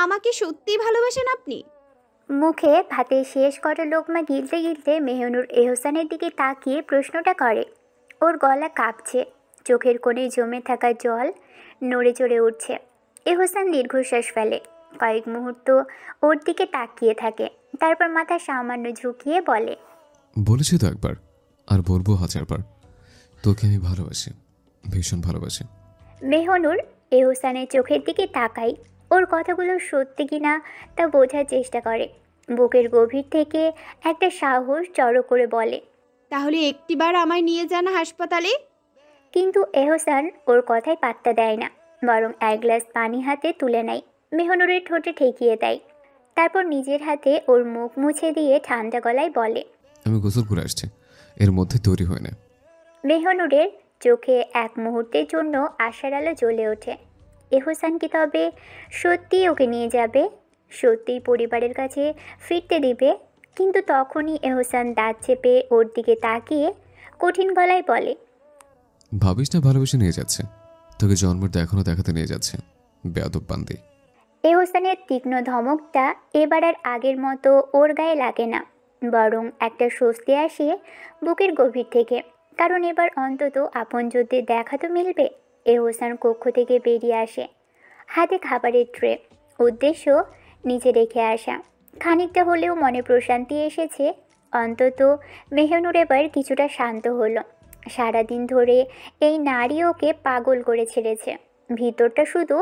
আমাকে সত্যিই ভালোবাসেন আপনি? মুখে ভাতের শেষ কটা লোকমা গিলতে গিলতে মেহনুর এহসানের দিকে তাকিয়ে প্রশ্নটা করে। ওর গলা কাঁপছে, চোখের কোণে জমে থাকা জল নড়ে চড়ে উঠছে। এহসান দীর্ঘশ্বাস ফেলে, কয়েক মুহূর্ত ওর দিকে তাকিয়ে থাকে, তারপর মাথা সামান্য ঝুঁকিয়ে বলে, বলেছি তো একবার, আর বলবো হাজারবার, তোকে আমি ভালোবাসি, ভীষণ ভালোবাসি। মেহনুর এহসানের চোখের দিকে তাকাই, ওর কথাগুলো সত্যি কিনা তা বোঝার চেষ্টা করে। বুকের গভীর থেকে একটা সাহস জড়ো করে বলে, তাহলে একটিবার আমায় নিয়ে যান হাসপাতালে। কিন্তু এহসান ওর কথায় পাত্তা দেয় না, বরং এক গ্লাস পানি হাতে তুলে নেয়, মেহনুরের ঠোঁটে ঠেকিয়ে দেয়। তারপর নিজের হাতে ওর মুখ মুছে দিয়ে ঠান্ডা গলায় বলে, আমি গোসল করে আসছি, এর মধ্যে তৈরি হয় না। মেহনুরের চোখে এক মুহূর্তের জন্য আশার আলো জ্বলে ওঠে। এহসান কি তবে সত্যি ওকে নিয়ে যাবে, সত্যিই পরিবারের কাছে ফিরতে দিবে? কিন্তু তখনই এহসান দাঁত চেপে ওর দিকে তাকিয়ে কঠিন গলায় বলে, ভাবিস না ভালোবেসে নিয়ে যাচ্ছে, তোকে জন্মের দেখানো দেখাতে নিয়ে যাচ্ছে, বেয়াদব বান্দি। এহসানের তীক্ষ্ণ ধমকটা এবার আর আগের মতো ওর গায়ে লাগে না, বরং একটা স্বস্তি আসে বুকের গভীর থেকে। কারণ এবার অন্তত আপনজনদের দেখা তো মিলবে। এহসান কক্ষ থেকে বেরিয়ে আসে, হাতে খাবারের ট্রে, উদ্দেশ্য নিচে রেখে আসা। খানিকটা হলেও মনে প্রশান্তি এসেছে, অন্তত মেহনুর এবার কিছুটা শান্ত হলো। সারাদিন ধরে এই নারী ওকে পাগল করে ছেড়েছে, ভিতরটা শুধু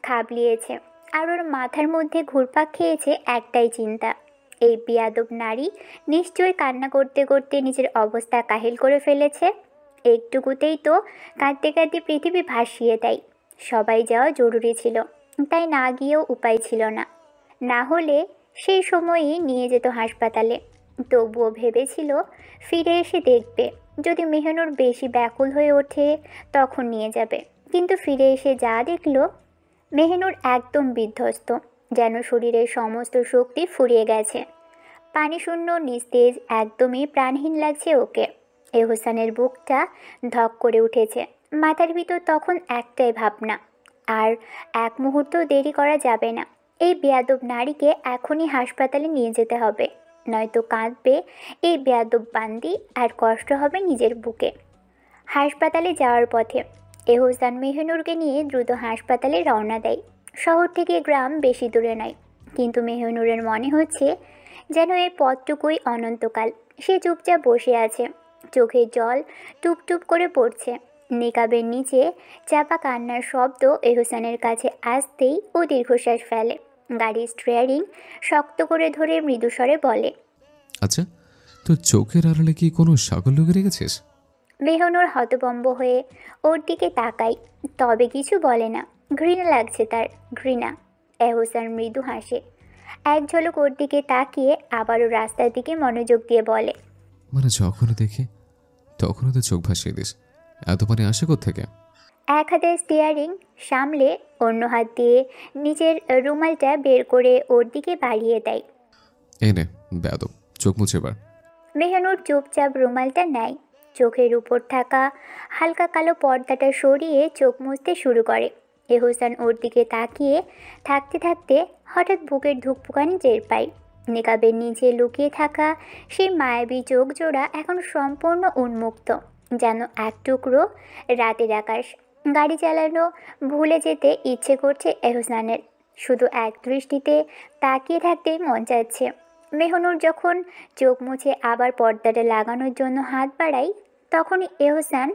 খাবলিয়েছে। আর ওর মাথার মধ্যে ঘুরপাক খেয়েছে একটাই চিন্তা, এই বেয়াদব নারী নিশ্চয়ই কান্না করতে করতে নিজের অবস্থা কাহিল করে ফেলেছে। একটুকুতেই তো কাঁদতে কাঁদতে পৃথিবী ভাসিয়ে দেয়। সবাই যাওয়া জরুরি ছিল, তাই না গিয়েও উপায় ছিল না। না হলে সেই সময়ই নিয়ে যেত হাসপাতালে। তবুও ভেবেছিল ফিরে এসে দেখবে, যদি মেহনুর বেশি ব্যাকুল হয়ে ওঠে তখন নিয়ে যাবে। কিন্তু ফিরে এসে যা দেখল, মেহনুর একদম বিধ্বস্ত, যেন শরীরের সমস্ত শক্তি ফুরিয়ে গেছে। পানিশূন্য নিস্তেজ, একদমই প্রাণহীন লাগছে ওকে। এহসানের বুকটা ধক করে উঠেছে, মাথার ভিতর তখন একটাই ভাবনা, আর এক মুহূর্ত দেরি করা যাবে না। এই বেয়াদব নারীকে এখনই হাসপাতালে নিয়ে যেতে হবে, নয়তো কাঁদবে এই বেয়াদব বান্দি, আর কষ্ট হবে নিজের বুকে। হাসপাতালে যাওয়ার পথে এহসান মেহনুরকে নিয়ে দ্রুত হাসপাতালে রওনা দেয়। শহর থেকে গ্রাম বেশি দূরে নয়, কিন্তু মেহনুরের মনে হচ্ছে যেন এই পথটুকুই অনন্তকাল। সে চুপচাপ বসে আছে, চোখের জল টুপটুপ করে পড়ছে। নিকাবের নিচে চাপা কান্নার শব্দ এহসানের কাছে আসতেই ও দীর্ঘশ্বাস ফেলে। গাড়ির স্টিয়ারিং শক্ত করে ধরে মৃদুস্বরে বলে, আচ্ছা, তোর চোখের আড়ালে কি কোনো ছাগল লুকে রেখেছিস? মেহনুর হতভম্ব হয়ে ওর দিকে তাকায়, তবে কিছু বলে না। ঘৃণা লাগছে তার, ঘৃণা। এহসান মৃদু হাসে, এক ঝলক ওর দিকে তাকিয়ে আবারও রাস্তার দিকে মনোযোগ দিয়ে বলে, মানে যখনই দেখি তখনই তো চোখ ভাসিয়ে দিস, এত পানি আসে কোত্থেকে? এক হাতে স্টিয়ারিং সামলে অন্য হাত দিয়ে নিজের রুমালটা বের করে ওর দিকে বাড়িয়ে দেয়। এই নে বেয়াদব, চোখ মুছে এবার। মেহনুর চুপচাপ রুমালটা নেয়, চোখের উপর থাকা হালকা কালো পর্দাটা সরিয়ে চোখ মুছতে শুরু করে। এহসান ওর দিকে তাকিয়ে থাকতে থাকতে হঠাৎ বুকের ধুকপুকানি টের পায়। নেকাবের নিচে লুকিয়ে থাকা সেই মায়াবী চোখ জোড়া এখন সম্পূর্ণ উন্মুক্ত, যেন এক টুকরো রাতের আকাশ। গাড়ি চালানো ভুলে যেতে ইচ্ছে করছে এহসানের, শুধু এক দৃষ্টিতে তাকিয়ে থাকতেই মন চাচ্ছে। মেহনুর যখন চোখ মুছে আবার পর্দাটা লাগানোর জন্য হাত বাড়াই, তখনই এহসান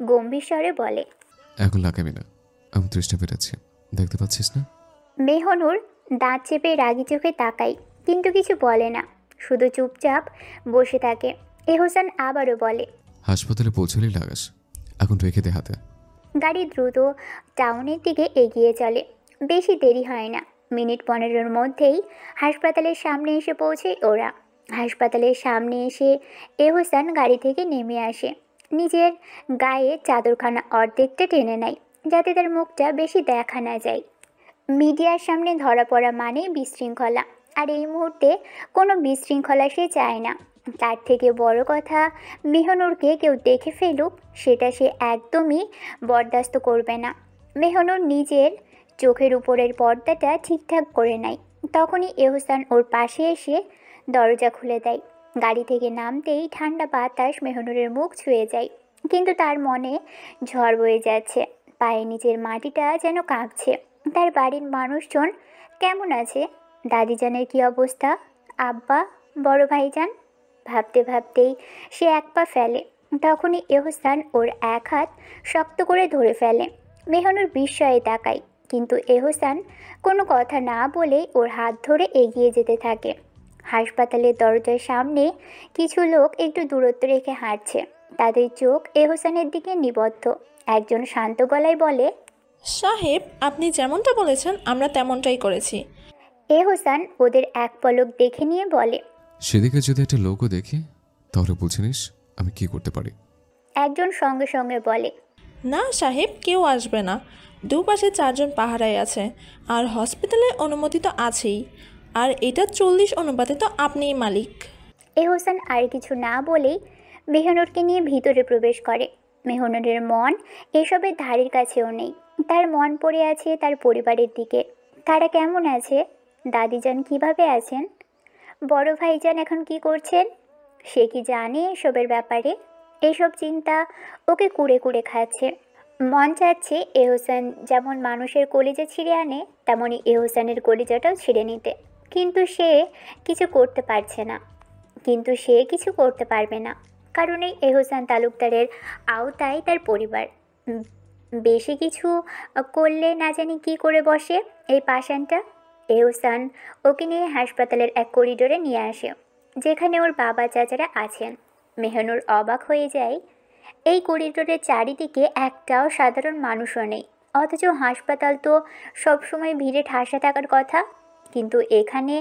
গম্ভীর স্বরে বলে, এখন লাগাবি না, আমি তৃষ্ণা পেটাচ্ছি, দেখতে পাচ্ছিস না? মেহনুর দাঁত চেপে রাগি চোখে তাকাই, কিন্তু কিছু বলে না, শুধু চুপচাপ বসে থাকে। এহসান আবারও বলে, হাসপাতালে পৌঁছলেই লাগাস, এখন রেখে দে হাতে। গাড়ি দ্রুত টাউনের দিকে এগিয়ে চলে। বেশি দেরি হয় না, মিনিট 15-এর মধ্যেই হাসপাতালের সামনে এসে পৌঁছে ওরা। হাসপাতালের সামনে এসে এহসান গাড়ি থেকে নেমে আসে, নিজের গায়ে চাদরখানা অর্ধেকটা টেনে নেয়, যাতে তার মুখটা বেশি দেখা না যায়। মিডিয়ার সামনে ধরা পড়া মানে বিশৃঙ্খলা, আর এই মুহূর্তে কোনো বিশৃঙ্খলা সে চায় না। তার থেকে বড় কথা, মেহনুরকে কেউ দেখে ফেলুক, সেটা সে একদমই বরদাস্ত করবে না। মেহনুর নিজের চোখের উপরের পর্দাটা ঠিকঠাক করে নেয়। তখনই এহসান ওর পাশে এসে দরজা খুলে দেয়। গাড়ি থেকে নামতেই ঠান্ডা বাতাস মেহনুরের মুখ ছুঁয়ে যায়, কিন্তু তার মনে ঝড় বয়ে যাচ্ছে। পায়ের নিচের মাটিটা যেন কাঁপছে। তার বাড়ির মানুষজন কেমন আছে? দাদিজানের কী অবস্থা? আব্বা, বড় ভাইজান? ভাবতে ভাবতেই সে এক পা ফেলে। তখনই এহসান ওর এক হাত শক্ত করে ধরে ফেলে। মেহনুর বিস্ময়ে তাকায়, কিন্তু এহসান কোনো কথা না বলেই ওর হাত ধরে এগিয়ে যেতে থাকে। হাসপাতালের দরজার সামনে কিছু লোক একটু দূরত্ব রেখে হাঁটছে। তাদের চোখ এহসানের দিকে নিবদ্ধ। একজন শান্ত গলায় বলে, সাহেব, আপনি যেমনটা বলেছেন আমরা তেমনটাই করেছি। এহসান ওদের এক পলক দেখে নিয়ে বলে, সেদিকে যদি একটা লোকও দেখি তাহলে বুঝে নিস আমি কি করতে পারি। একজন সঙ্গে সঙ্গে বলে, না সাহেব, কেউ আসবে না। দুপাশে 4 জন পাহারায় আছে, আর হসপিটালের অনুমতি তো আছেই। আর এটা 40 অনুপাতে তো আপনিই মালিক। এহসান আর কিছু না বলেই মেহনুরকে নিয়ে ভিতরে প্রবেশ করে। মেহনুরের মন এসবের ধারের কাছেও নেই। তার মন পড়ে আছে তার পরিবারের দিকে। তারা কেমন আছে? দাদিজান কিভাবে আছেন? বড় ভাইজান এখন কি করছেন? সে কি জানে এসবের ব্যাপারে? এসব চিন্তা ওকে কুড়ে কুড়ে খাচ্ছে। মন চাচ্ছে এহসান যেমন মানুষের কলিজা ছিঁড়ে আনে, তেমনই এহসানের কলিজাটাও ছিঁড়ে নিতে। কিন্তু সে কিছু করতে পারবে না, কারণ এই এহসান তালুকদারের আওতায় তার পরিবার। বেশি কিছু করলে না জানি কি করে বসে এই পাষাণটা। এহসান ওকে নিয়ে হাসপাতালের এক করিডোরে নিয়ে আসে, যেখানে ওর বাবা চাচারা আছেন। মেহনুর অবাক হয়ে যায়। এই করিডোরের চারিদিকে একটাও সাধারণ মানুষও নেই, অথচ হাসপাতাল তো সবসময় ভিড়ে ঠাসা থাকার কথা। কিন্তু এখানে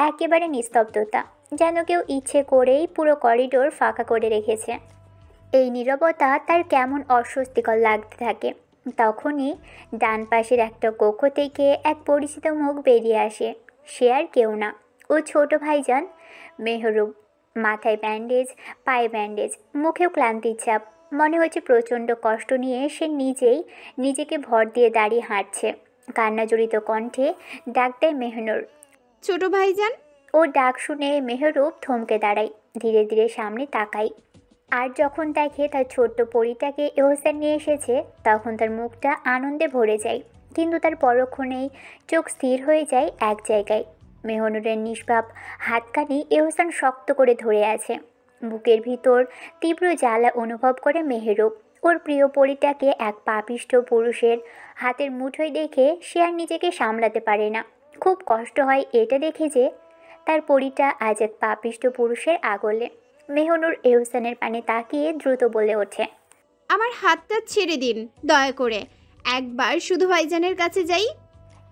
একেবারে নিস্তব্ধতা, যেন কেউ ইচ্ছে করেই পুরো করিডোর ফাঁকা করে রেখেছে। এই নীরবতা তার কেমন অস্বস্তিকর লাগতে থাকে। তখনই ডান পাশের একটা কক্ষ থেকে এক পরিচিত মুখ বেরিয়ে আসে। সে আর কেউ না, ও ছোট ভাইজান মেহরুব। মাথায় ব্যান্ডেজ, পায়ে ব্যান্ডেজ, মুখেও ক্লান্তির ছাপ। মনে হচ্ছে প্রচণ্ড কষ্ট নিয়ে সে নিজেকে ভর দিয়ে দাঁড়িয়ে হাঁটছে। কান্নাজড়িত কণ্ঠে ডাক দেয় মেহনুর। ছোট ভাইজান। ও ডাক শুনে মেহরুব থমকে দাঁড়ায়, ধীরে ধীরে সামনে তাকায়। আর যখন দেখে তার ছোট্ট পরীটাকে এহসান নিয়ে এসেছে, তখন তার মুখটা আনন্দে ভরে যায়। কিন্তু তার পরক্ষণেই চোখ স্থির হয়ে যায় এক জায়গায়। মেহনুরের নিষ্পাপ হাতখানি এহসান শক্ত করে ধরে আছে। বুকের ভিতর তীব্র জ্বালা অনুভব করে মেহরুব। ওর প্রিয় পরীটাকে এক পাপিষ্ঠ পুরুষের হাতের মুঠোয় দেখে সে আর নিজেকে সামলাতে পারে না। খুব কষ্ট হয় এটা দেখে যে তার পরীটা আজ এক পাপিষ্ঠ পুরুষের আগলে। মেহনুর এহসানের পানে তাকিয়ে দ্রুত বলে ওঠে, আমার হাতটা ছেড়ে দিন দয়া করে, একবার শুধু ভাইজানের কাছে যাই।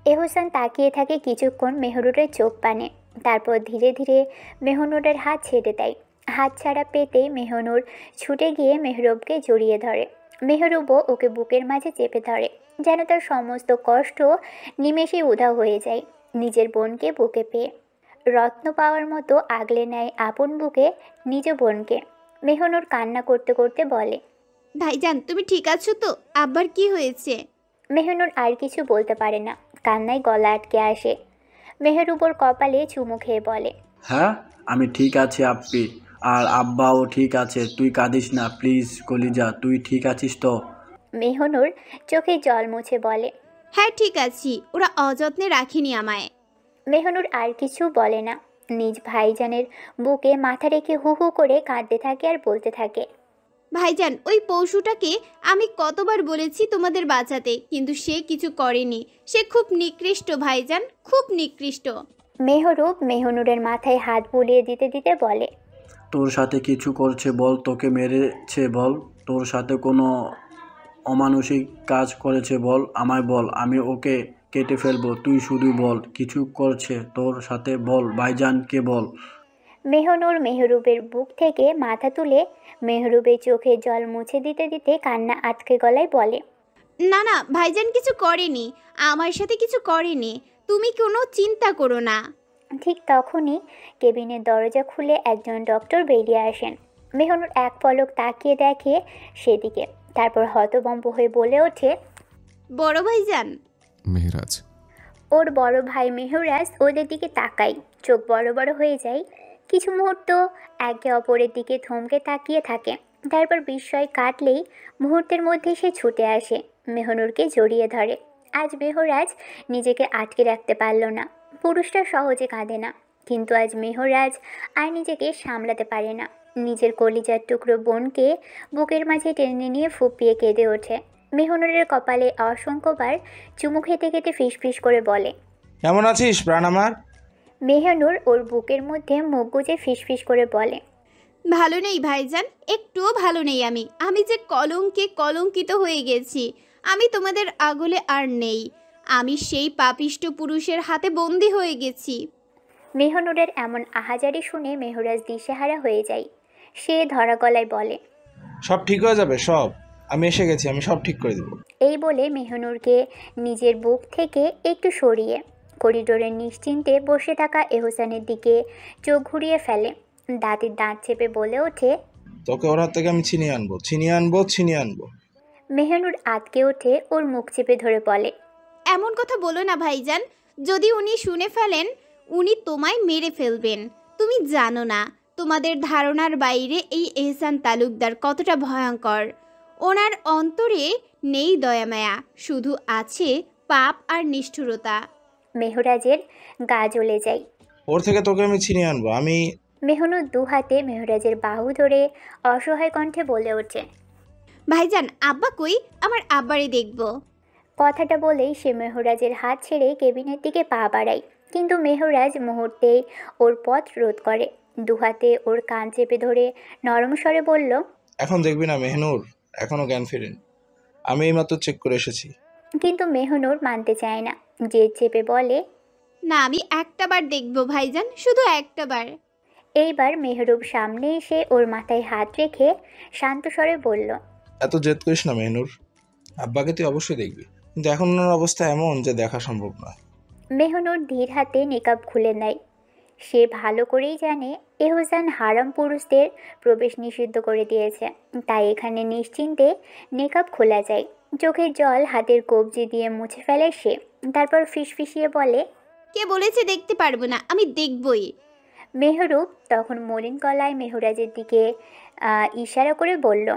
এহসান তাকিয়ে থাকে কিছুক্ষণ মেহনুরের চোখ পানে, তারপর ধীরে ধীরে মেহনুরের হাত ছেড়ে দেয়। হাত ছাড়া পেতেই মেহনুর ছুটে গিয়ে মেহরুবকে জড়িয়ে ধরে। মেহরুবও ওকে বুকের মাঝে চেপে ধরে, যেন তার সমস্ত কষ্ট নিমেষেই উধাও হয়ে যায়। নিজের বোনকে বুকে পেয়ে রত্ন পাওয়ার মতো আগলে নেয় আপন বুকে নিজ বোনকে। মেহনুর কান্না করতে করতে বলে, ভাইজান তুমি ঠিক আছো তো? আব্বার কি হয়েছে? মেহনুর আর কিছু বলতে পারে না, কান্নায় গলা আটকে আসে। মেহরুবর কপালে চুমু খেয়ে বলে, হ্যাঁ, আমি ঠিক আছি আপ্পি, আর আব্বাও ঠিক আছে। তুই কাঁদিস না প্লিজ কলিজা, তুই ঠিক আছিস তো? মেহনুর চোখে জল মুছে বলে, হ্যাঁ ঠিক আছি, ওরা অযত্নে রাখিনি আমায়। মেহনুর আর কিছু বলে না, নিজ ভাইজানের বুকে মাথা রেখে হু হু করে কাঁদতে থাকে আর বলতে থাকে, ভাইজান ওই পশুটাকে আমি কতবার বলেছি তোমাদের বাঁচাতে, কিন্তু সে কিছু করেনি। সে খুব নিকৃষ্ট ভাইজান, খুব নিকৃষ্ট। মেহরুব মেহনুরের মাথায় হাত বুলিয়ে দিতে দিতে বলে, তোর সাথে কিছু করছে বল, তোকে মেরেছে বল, তোর সাথে কোনো অমানুষিক কাজ করেছে বল, আমায় বল, আমি ওকে কেটে ফেলবো। তুই শুধু বল কিছু করছে তোর সাথে, বল ভাইজানকে বল। মেহনুর মেহরুবের বুক থেকে মাথা তুলে মেহরুবের চোখে জল মুছে দিতে দিতে কান্না আটকে গলায় বলে, না না ভাইজান কিছু করেনি, আমার সাথে কিছু করেনি, তুমি কোনো চিন্তা করো না। ঠিক তখনই কেবিনের দরজা খুলে একজন ডক্টর বেরিয়ে আসেন। মেহনুর এক পলক তাকিয়ে দেখে সেদিকে, তারপর হতভম্ব হয়ে বলে ওঠে, বড় ভাইজান। মেহরাজ। ওর বড় ভাই মেহরাজ ওদের দিকে তাকায়, চোখ বড় বড় হয়ে যায়। কিছু মুহূর্ত একে অপরের দিকে থমকে তাকিয়ে থাকে। তারপর বিস্ময় কাটলেই মুহূর্তের মধ্যে সে ছুটে আসে, মেহনুরকে জড়িয়ে ধরে। আজ মেহরাজ নিজেকে আটকে রাখতে পারল না। পুরুষটা সহজে কাঁদে না, কিন্তু আজ মেহরাজ আর নিজেকে সামলাতে পারে না। নিজের কলিজার টুকরো বোনকে বুকের মাঝে টেনে নিয়ে ফুপিয়ে কেঁদে ওঠে। মেহনুরের কপালে অসংখ্যবার চুমু খেতে খেতে ফিসফিস করে বলে, কেমন আছিস প্রাণ আমার? মেহনুর ওর বুকের মধ্যে মুখ গুজে ফিসফিস করে বলে, ভালো নেই ভাইজান, একটুও ভালো নেই। আমি যে কলঙ্কিত হয়ে গেছি। আমি তোমাদের আগলে আর নেই। আমি সেই পাপিষ্ট পুরুষের হাতে বন্দি হয়ে গেছি। মেহনুরের এমন আহাজারি শুনে মেহরাজ দিশেহারা হয়ে যায়। সে ধরা গলায় বলে, সব ঠিক হয়ে যাবে, সব আমি এসে গেছি, আমি সব ঠিক করে দেবো। এই বলে মেহনুরকে নিজের বুক থেকে একটু সরিয়ে করিডোরের নিশ্চিন্তে বসে থাকা এহসানের দিকে চোখ ঘুরিয়ে ফেলে। দাঁতের দাঁত চেপে বলে ওঠে, তোকে ওর হাত থেকে আমি ছিনিয়ে আনবো। মেহনুর আটকে ওঠে ওর মুখ চেপে ধরে বলে, এমন কথা বলো না ভাইজান। যদি উনি শুনে ফেলেন, উনি তোমায় মেরে ফেলবেন। তুমি জানো না, তোমাদের ধারণার বাইরে এই এহসান তালুকদার কতটা ভয়ঙ্কর। ওনার অন্তরে নেই দয়ামায়া, শুধু আছে পাপ আর নিষ্ঠুরতা। মেহরাজের গা জ্বলে যায়। ওর থেকে তোকে আমি ছিনিয়ে আনবো। মেহনুর দু হাতে মেহরাজের বাহু ধরে অসহায় কণ্ঠে বলে ওঠে, ভাইজান, আব্বা কই? আমার আব্বারে দেখব। কথাটা বলেই সে মেহরাজের হাত ছেড়ে কেবিনের দিকে পা বাড়ায়, কিন্তু মেহরাজ মুহূর্তেই ওর পথ রোধ করে। দুহাতে ওর কান চেপে ধরে নরম স্বরে বলল, এখন দেখবি না মেহনুর, এখনো জ্ঞান ফেরেন। আমি এইমাত্র চেক করে এসেছি। কিন্তু মেহনুর মানতে চায় না, জেদ চেপে বলে, না, আমি একটাবার দেখব ভাইজান, শুধু একটাবার। এইবার মেহরুব সামনে এসে ওর মাথায় হাত রেখে শান্ত স্বরে বলল, এত জেদ করিস না মেহনুর, আব্বাকে তুই অবশ্যই দেখবি, কিন্তু এখন ওনার অবস্থা এমন যে দেখা সম্ভব নয়। মেহনুর ধীর হাতে নেকাব খুলে নেয়। সে ভালো করেই জানে এহসান হারাম পুরুষদের প্রবেশ নিষিদ্ধ করে দিয়েছে, তাই এখানে নিশ্চিন্তে নেকাব খোলা যায়। চোখের জল হাতের কবজি দিয়ে মুছে ফেলে সে। তারপর ফিসফিসিয়ে বলে, কে বলেছে দেখতে পারবো না? আমি দেখবই। মেহরুব তখন মলিন গলায় মেহরাজের দিকে ইশারা করে বলল,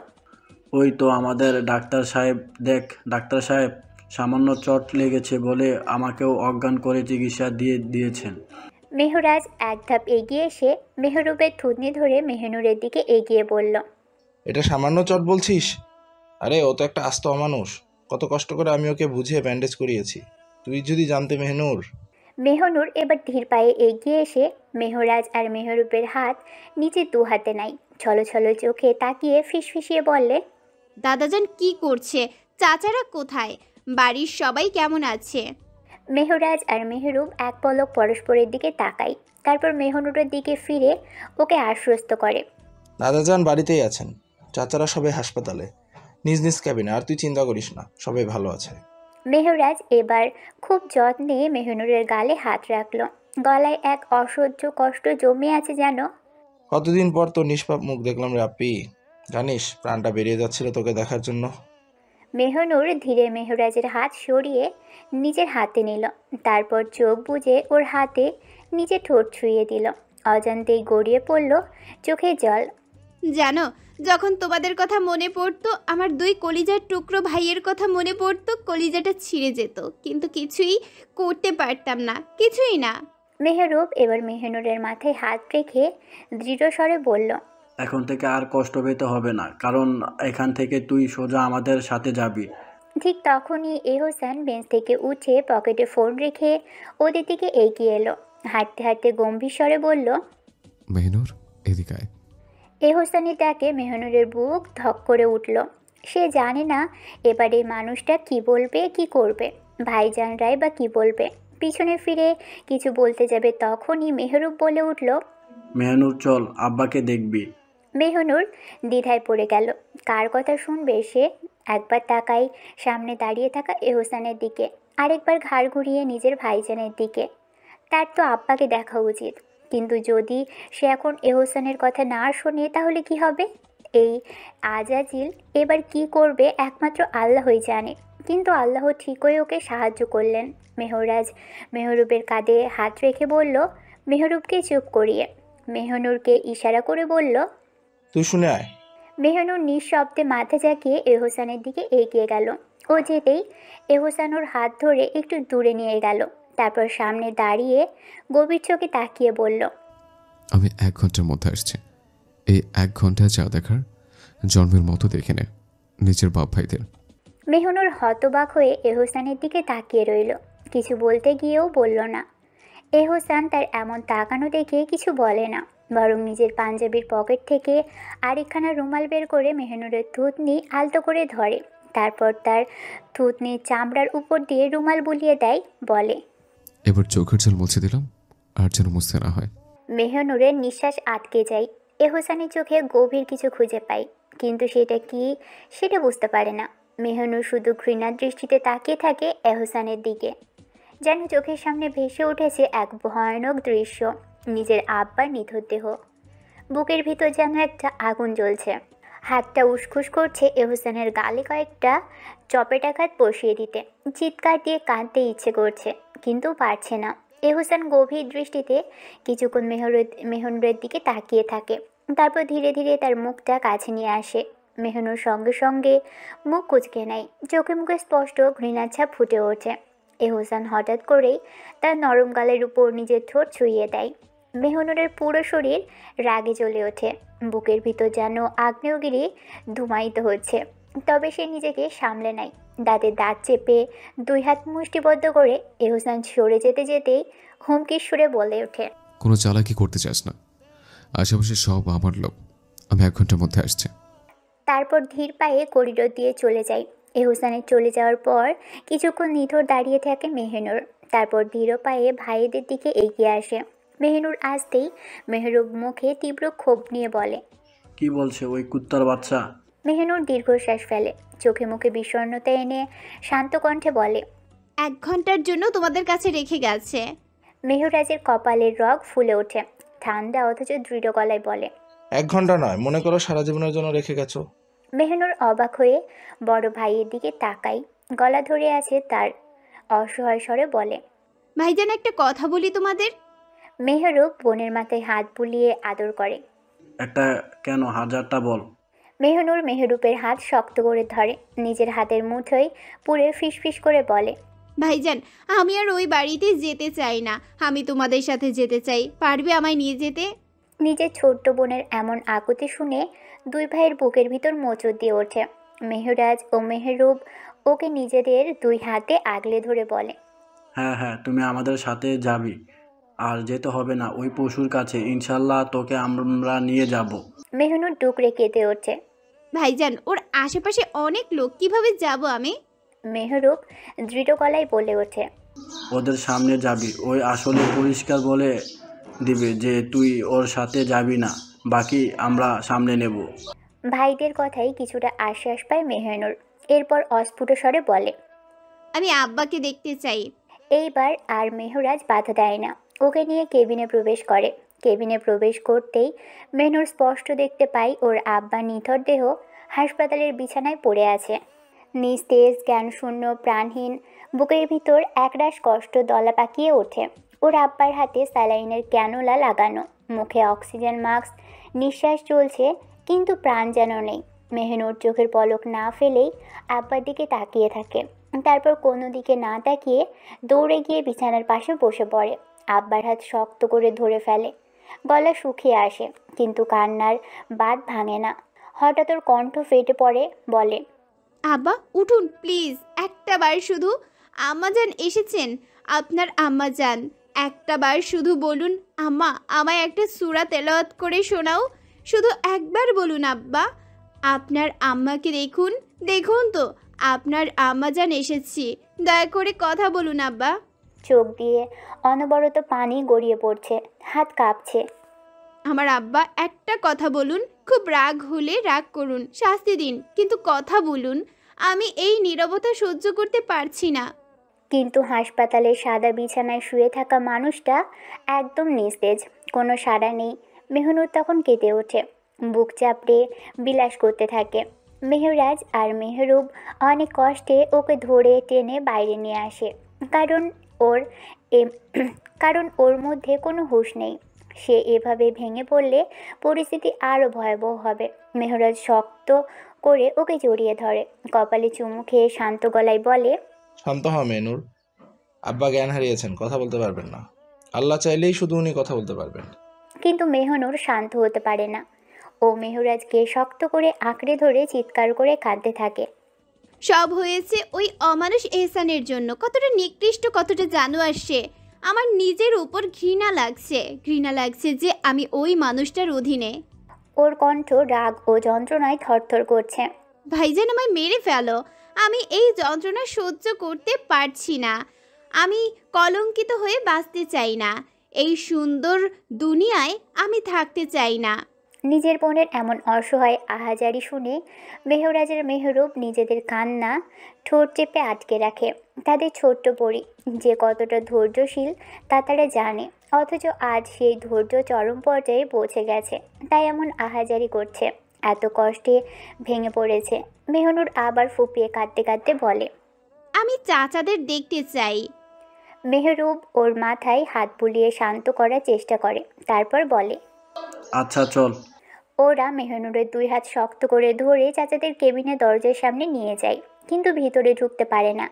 ওই তো আমাদের ডাক্তার সাহেব। দেখ ডাক্তার সাহেব, সামান্য চোট লেগেছে বলে আমাকেও অজ্ঞান করে চিকিৎসা দিয়েছেন। মেহরাজ এক ধাপ এগিয়ে এসে মেহরুবের থুতনি ধরে মেহনুরের দিকে এগিয়ে বলল, এটা সামান্য চট বলছিস? আরে ও তো একটা আস্ত অমানুষ, কত কষ্ট করে আমি ওকে বুঝিয়ে ব্যান্ডেজ করিয়েছি, তুই যদি জানতে মেহনুর। মেহনুর এবার ধীর পায়ে এগিয়ে এসে মেহরাজ আর মেহরুবের হাত নিচে দু হাতে নাই, ছলো ছলো চোখে তাকিয়ে ফিসফিসিয়ে বললে, দাদাজান কি করছে? চাচারা কোথায়? বাড়ির সবাই কেমন আছে? মেহরাজ আর মেহরুব এক পলক পরস্পরের দিকে তাকায়। তারপর মেহনুরের দিকে ফিরে ওকে আশ্বস্ত করে, দাদাজান বাড়িতেই আছেন, চাচারা সবাই হাসপাতালে নিজ নিজ ক্যাবিনে, আর তুই চিন্তা করিস না, সবাই ভালো আছে। মেহরাজ এবার খুব যত্নে মেহনুরের গালে হাত রাখল। গলায় এক অসহ্য কষ্ট জমে আছে যেন। কতদিন পর তোর নিষ্পাপ মুখ দেখলাম রে আপি, জানিস প্রাণটা বেরিয়ে যাচ্ছিল তোকে দেখার জন্য। মেহনুর ধীরে মেহরাজের হাত সরিয়ে নিজের হাতে নিল। তারপর চোখ বুজে ওর হাতে নিজে ঠোঁট ছুঁয়ে দিল। অজান্তেই গড়িয়ে পড়ল চোখে জল। জানো, যখন তোমাদের কথা মনে পড়তো, আমার দুই কলিজার টুকরো ভাইয়ের কথা মনে পড়তো, কলিজাটা ছিঁড়ে যেত, কিন্তু কিছুই করতে পারতাম না, কিছুই না। মেহরুব এবার মেহনুরের মাথায় হাত রেখে দৃঢ় স্বরে বলল, এখন থেকে আর কষ্ট পেতে হবে না, কারণ এখান থেকে তুই সোজা আমাদের সাথে যাবি। ঠিক তখনই এহসান বেঞ্চ থেকে উঠে পকেটে ফোন রেখে ওদের দিকে এগিয়ে এলো। হাঁটতে হাঁটতে গম্ভীর স্বরে বলল, মেহনুর, এদিকে আয়। এহসানের ডাকে মেহনুরের বুক ধক করে উঠল। সে জানে না এবার এই মানুষটা কি বলবে, কি করবে, ভাইজানরাই বা কি বলবে। পিছনে ফিরে কিছু বলতে যাবে তখনই মেহরুব বলে উঠল, মেহনুর চল, আব্বাকে দেখবি। মেহনুর দ্বিধায় পড়ে গেল। কার কথা শুনবে সে? একবার তাকাই সামনে দাঁড়িয়ে থাকা এহসানের দিকে, আরেকবার ঘাড় ঘুরিয়ে নিজের ভাইজানের দিকে। তার তো আব্বাকে দেখা উচিত, কিন্তু যদি সে এখন এহসানের কথা না শোনে তাহলে কি হবে? এই আজাজিল এবার কি করবে একমাত্র আল্লাহই জানে। কিন্তু আল্লাহ ঠিকই ওকে সাহায্য করলেন। মেহরাজ মেহরুবের কাঁধে হাত রেখে বলল, মেহরুবকে চুপ করিয়ে। মেহনুরকে ইশারা করে বলল, তুই শুনে আয়। মেহনুর নিঃশব্দে মাথা ঝাঁকিয়ে এহসানের দিকে এগিয়ে গেল। ও যেতেই এহসান ওর হাত ধরে একটু দূরে নিয়ে গেল। তারপর সামনে দাঁড়িয়ে গভীর চোখে তাকিয়ে বলল, আমি 1 ঘন্টার মধ্যে আসছি। এই 1 ঘন্টায় যা দেখার জন্মের মতো দেখে নে নিজের বাপ ভাইদের। মেহনুর হতবাক হয়ে এহসানের দিকে তাকিয়ে রইল। কিছু বলতে গিয়েও বলল না। এহসান তার এমন তাকানো দেখে কিছু বলে না, বরং নিজের পাঞ্জাবির পকেট থেকে আরেকখানা রুমাল বের করে মেহনুরের থুতনি আলতো করে ধরে। তারপর তার থুতনির চামড়ার উপর দিয়ে রুমাল বুলিয়ে দেয়, বলে, এবার চোখের জল মুছে দিলাম, আর যেন মুছতে না হয়। মেহনুরের নিঃশ্বাস আটকে যায়। এহসানের চোখে গভীর কিছু খুঁজে পায়, কিন্তু সেটা কি সেটা বুঝতে পারে না। মেহনুর শুধু ঘৃণার দৃষ্টিতে তাকিয়ে থাকে এহসানের দিকে, যেন চোখের সামনে ভেসে উঠেছে এক ভয়ানক দৃশ্য, নিজের আব্বার নিথর দেহ। বুকের ভিতর যেন একটা আগুন জ্বলছে। হাতটা উসখুস করছে এহসানের গালে কয়েকটা চপেটাঘাত বসিয়ে দিতে। চিৎকার দিয়ে কাঁদতে ইচ্ছে করছে, কিন্তু পারছে না। এহসান গভীর দৃষ্টিতে কিছুক্ষণ মেহনুরের দিকে তাকিয়ে থাকে। তারপর ধীরে ধীরে তার মুখটা কাছে নিয়ে আসে। মেহনুর সঙ্গে সঙ্গে মুখ কুঁচকে নেয়। চোখে মুখে স্পষ্ট ঘৃণার ছাপ ফুটে ওঠে। এহসান হঠাৎ করেই তার নরম গালের উপর নিজের ঠোঁট ছুঁয়ে দেয়। মেহনুরের পুরো শরীর রাগে জ্বলে ওঠে। বুকের ভিতর যেন আগ্নেয়গিরি ধুমায়িত হচ্ছে। তবে সে নিজেকে সামলে নেয়। দাঁতে দাঁত চেপে 2 হাত মুষ্টিবদ্ধ করে এহসান সরে যেতে যেতেই হুমকির সুরে বলে ওঠে, কোনো চালাকি করতে চাস না, আশেপাশে সব আমার লোক। আমি 1 ঘন্টার মধ্যে আসছি। তারপর ধীর পায়ে করিডোর দিয়ে চলে যায়। এহসানের চলে যাওয়ার পর কিছুক্ষণ নিথর দাঁড়িয়ে থাকে মেহনুর। তারপর ধীর পায়ে ভাইদের দিকে এগিয়ে আসে। মেহনুর আসতেই মেহরুব মুখে তীব্র ক্ষোভ নিয়ে বলে, কি বলছে ওই কুত্তার বাচ্চা? মেহনুর দীর্ঘশ্বাস ফেলে, চোখে মুখে বিষণ্ণতা এনে শান্ত কণ্ঠে বলে, 1 ঘন্টার জন্য তোমাদের কাছে রেখে গেছে। মেহরাজের কপালের রগ ফুলে ওঠে। ঠান্ডা অথচ দৃঢ় গলায় বলে, 1 ঘন্টা নয়, মনে করো সারা জীবনের জন্য রেখে গেছো। মেহনুর অবাক হয়ে বড় ভাইয়ের দিকে তাকাই। গলা ধরে আছে তার। অসহায় স্বরে বলে, ভাইজান একটা কথা বলি তোমাদের। মেহরুব বোনের মাথায় হাত বুলিয়ে আদর করে। একটা কেন, 1000টা বল। মেহনুর মেহরুবের হাত শক্ত করে ধরে, নিজের হাতের মুঠোয় পুরে ফিসফিস করে বলে, ভাইজান আমি আর ওই বাড়িতে যেতে চাই না, আমি তোমাদের সাথে যেতে চাই, পারবে আমায় নিয়ে যেতে? নিজের ছোট্ট বোনের এমন আকুতি শুনে 2 ভাইয়ের বুকের ভিতর মোচড় দিয়ে ওঠে। মেহরাজ ও মেহরুব ওকে নিজেদের 2 হাতে আগলে ধরে বলে, হ্যাঁ হ্যাঁ, তুমি আমাদের সাথে যাবি। আর যেতে হবে না ওই পশুর কাছে, ইনশাল্লাহ তোকে আমরা নিয়ে যাব। মেহনুর ডুকরে কেঁদে ওঠে। ভাইজান ওর আশেপাশে অনেক লোক, কিভাবে যাব আমি? মেহরুব দৃঢ় গলায় বলে ওঠে, ওদের সামনে যাবি, ওই আসলে পরিষ্কার বলে দিবে যে তুই ওর সাথে যাবি না, বাকি আমরা সামলে নেব। ভাইদের কথাই কিছুটা আশ্বাস পায় মেহনুর। এরপর অস্ফুট স্বরে বলে, আমি আব্বাকে দেখতে চাই। এইবার আর মেহরাজ বাধা দেয় না, ওকে নিয়ে কেবিনে প্রবেশ করে। কেবিনে প্রবেশ করতেই মেহনুর স্পষ্ট দেখতে পায় ওর আব্বা নিথর দেহ হাসপাতালের বিছানায় পড়ে আছে। নিস্তেজ, জ্ঞানশূন্য, প্রাণহীন, বুকের ভিতর একরাশ কষ্ট দলা পাকিয়ে ওঠে। ওর আব্বার হাতে স্যালাইনের ক্যানোলা লাগানো, মুখে অক্সিজেন মাস্ক, নিঃশ্বাস চলছে, কিন্তু প্রাণ যেন নেই। মেহনুর চোখের পলক না ফেলেই আব্বার দিকে তাকিয়ে থাকে। তারপর কোনো দিকে না তাকিয়ে দৌড়ে গিয়ে বিছানার পাশে বসে পড়ে। আব্বার হাত শক্ত করে ধরে ফেলে। গলা শুকিয়ে আসে, কিন্তু কান্নার বাঁধ ভাঙে না। হঠাৎ ওর কণ্ঠ ফেটে পড়ে, বলে, আব্বা উঠুন প্লিজ, একটা বার শুধু। আম্মাজান এসেছেন, আপনার আম্মাজান। একটা বার শুধু বলুন, আম্মা আমায় একটা সূরা তেলাওয়াত করে শোনাও। শুধু একবার বলুন আব্বা। আপনার আম্মাকে দেখুন, দেখুন তো আপনার আম্মাজান এসেছি, দয়া করে কথা বলুন আব্বা। চোখ দিয়ে অনবরত পানি গড়িয়ে পড়ছে, হাত কাঁপছে। আমার আব্বা একটা কথা বলুন, খুব রাগ হলে রাগ করুন, শাস্তি দিন, কিন্তু কথা বলুন। আমি এই নীরবতা সহ্য করতে পারছি না। কিন্তু হাসপাতালের সাদা বিছানায় শুয়ে থাকা মানুষটা একদম নিস্তেজ, কোনো সাড়া নেই। মেহনুর তখন কেঁদে ওঠে, বুক চাপড়ে বিলাস করতে থাকে। মেহরাজ আর মেহরুব অনেক কষ্টে ওকে ধরে টেনে বাইরে নিয়ে আসে। কারণ ওর এ- কারণ ওর মধ্যে কোনো হুঁশ নেই। সে এভাবে ভেঙে পড়লে পরিস্থিতি আরও ভয়াবহ হবে। মেহরাজ শক্ত করে ওকে জড়িয়ে ধরে, কপালে চুমু খেয়ে শান্ত গলায় বলে, শান্ত হ মেনুর। আব্বা জ্ঞান হারিয়েছেন, কথা বলতে পারবেন না। আল্লাহ চাইলেই শুধু উনি কথা বলতে পারবেন। কিন্তু মেহনুর শান্ত হতে পারে না। ও মেহরাজকে শক্ত করে আঁকড়ে ধরে চিৎকার করে কাঁদতে থাকে। সব হয়েছে ওই অমানুষ এহসানের জন্য। কতটা নিকৃষ্ট, কতটা জানোয়ার সে। আমার নিজের উপর ঘৃণা লাগছে যে আমি ওই মানুষটার অধীনে। ওর কণ্ঠ রাগ ও যন্ত্রণায় থরথর করছে। ভাইজান, আমায় মেরে ফেলো। আমি এই যন্ত্রণা সহ্য করতে পারছি না। আমি কলঙ্কিত হয়ে বাঁচতে চাই না। এই সুন্দর দুনিয়ায় আমি থাকতে চাই না। নিজের বোনের এমন অসহায় আহাজারি শুনে মেহরাজের মেহরুব নিজেদের কান্না ঠোঁট চেপে আটকে রাখে। তাদের ছোট্ট পরী যে কতটা ধৈর্যশীল তা তারা জানে, অথচ আজ সেই ধৈর্য চরম পর্যায়ে পৌঁছে গেছে, তাই এমন আহাজারি করছে, এত কষ্টে ভেঙে পড়েছে। মেহনুর আবার ফুপিয়ে কাঁদতে কাঁদতে বলে। আমি চাচাদের দেখতে চাই। মেহরুব ওর মাথায় হাত বুলিয়ে শান্ত করার চেষ্টা করে, তারপর বলে, আচ্ছা চল। ওরা মেহনুরের দুই হাত শক্ত করে ধরে চাচাদের কেবিনের দরজার সামনে নিয়ে যায়, কিন্তু ভিতরে ঢুকতে পারে না।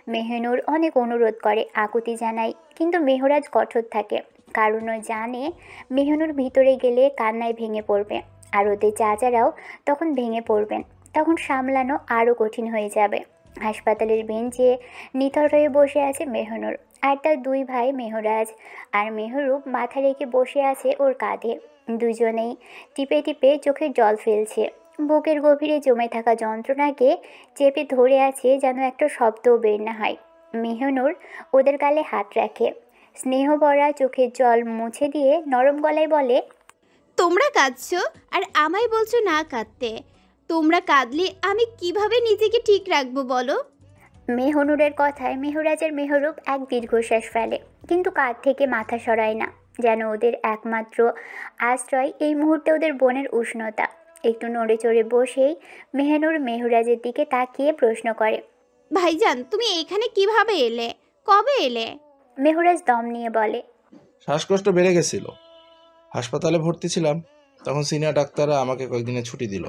মেহনুর অনেক অনুরোধ করে, আকুতি জানায়, কিন্তু মেহরাজ কঠোর থাকে, কারণ ও জানে মেহনুর ভিতরে গেলে কান্নায় ভেঙে পড়বে, আর ওদের চাচারাও তখন ভেঙে পড়বেন। তখন সামলানো আরও কঠিন হয়ে যাবে। হাসপাতালের বেঞ্চে নিথর হয়ে বসে আছে মেহনুর, আর তার দুই ভাই মেহরাজ আর মেহরুব মাথা রেখে বসে আছে ওর কাঁধে। দুজনেই টিপে টিপে চোখের জল ফেলছে, বুকের গভীরে জমে থাকা যন্ত্রণাকে চেপে ধরে আছে যেন একটা শব্দও বের না হয়। মেহনুর ওদের গালে হাত রাখে, স্নেহ ভরা চোখের জল মুছে দিয়ে নরম গলায় বলে, তোমরা কাঁদছো আর আমায় বলছো না কাঁদতে। তোমরা কাঁদলে আমি কিভাবে নিজেকে ঠিক রাখবো বলো? মেহনুরের কথায় মেহরাজের মেহরুব এক দীর্ঘশ্বাস ফেলে, কিন্তু কাঁধ থেকে মাথা সরায় না, যেন ওদের একমাত্র আশ্রয় এই মুহূর্তে ওদের বোনের উষ্ণতা। একটু নড়ে চড়ে বসেই মেহনুর মেহরাজের দিকে তাকিয়ে প্রশ্ন করে, ভাইজান, তুমি এখানে কিভাবে এলে? কবে এলে? মেহরাজ দম নিয়ে বলে, শ্বাসকষ্ট বেড়ে গেছিল, হাসপাতালে ভর্তি ছিলাম, তখন সিনিয়র ডাক্তাররা আমাকে কয়েকদিনের ছুটি দিল।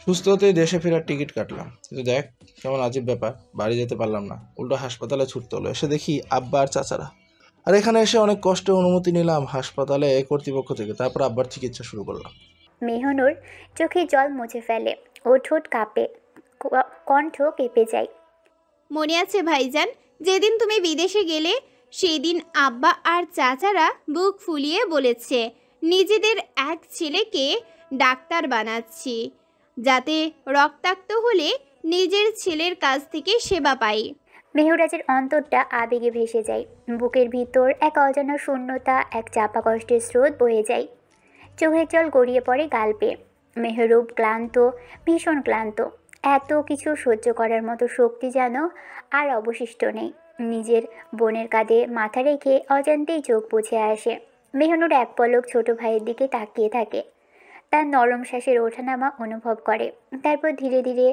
সুস্থ হতেই দেশে ফেরার টিকিট কাটলাম, কিন্তু দেখ কেমন আজীব ব্যাপার, বাড়ি যেতে পারলাম না, উল্টো হাসপাতালে ছুটতে হলো। এসে দেখি আব্বা আর চাচারা। আর এখানে এসে অনেক কষ্টে অনুমতি নিলাম হাসপাতালে কর্তৃপক্ষ থেকে, তারপর আব্বার চিকিৎসা শুরু করলাম। মেহনুর চোখে জল মুছে ফেলে, ও ঠোঁট কাঁপে, কণ্ঠ কেঁপে যায়। মনে আছে ভাইজান, যেদিন তুমি বিদেশে গেলে সেদিন আব্বা আর চাচারা বুক ফুলিয়ে বলেছে নিজেদের এক ছেলেকে ডাক্তার বানাচ্ছি, যাতে রক্তাক্ত হলে নিজের ছেলের কাছ থেকে সেবা পাই। মেহরাজের অন্তরটা আবেগে ভেসে যায়, বুকের ভিতর এক অজানা শূন্যতা, এক চাপা কষ্টের স্রোত বয়ে যায়। চোখের জল গড়িয়ে পড়ে গাল বেয়ে। মেহরুব ক্লান্ত, ভীষণ ক্লান্ত। এত কিছু সহ্য করার মতো শক্তি যেন আর অবশিষ্ট নেই। নিজের বোনের কাঁধে মাথা রেখে অজান্তেই চোখ বুজে আসে। মেহনুর এক পলক ছোট ভাইয়ের দিকে তাকিয়ে থাকে, তার নরম শ্বাসের ওঠানামা অনুভব করে। তারপর ধীরে ধীরে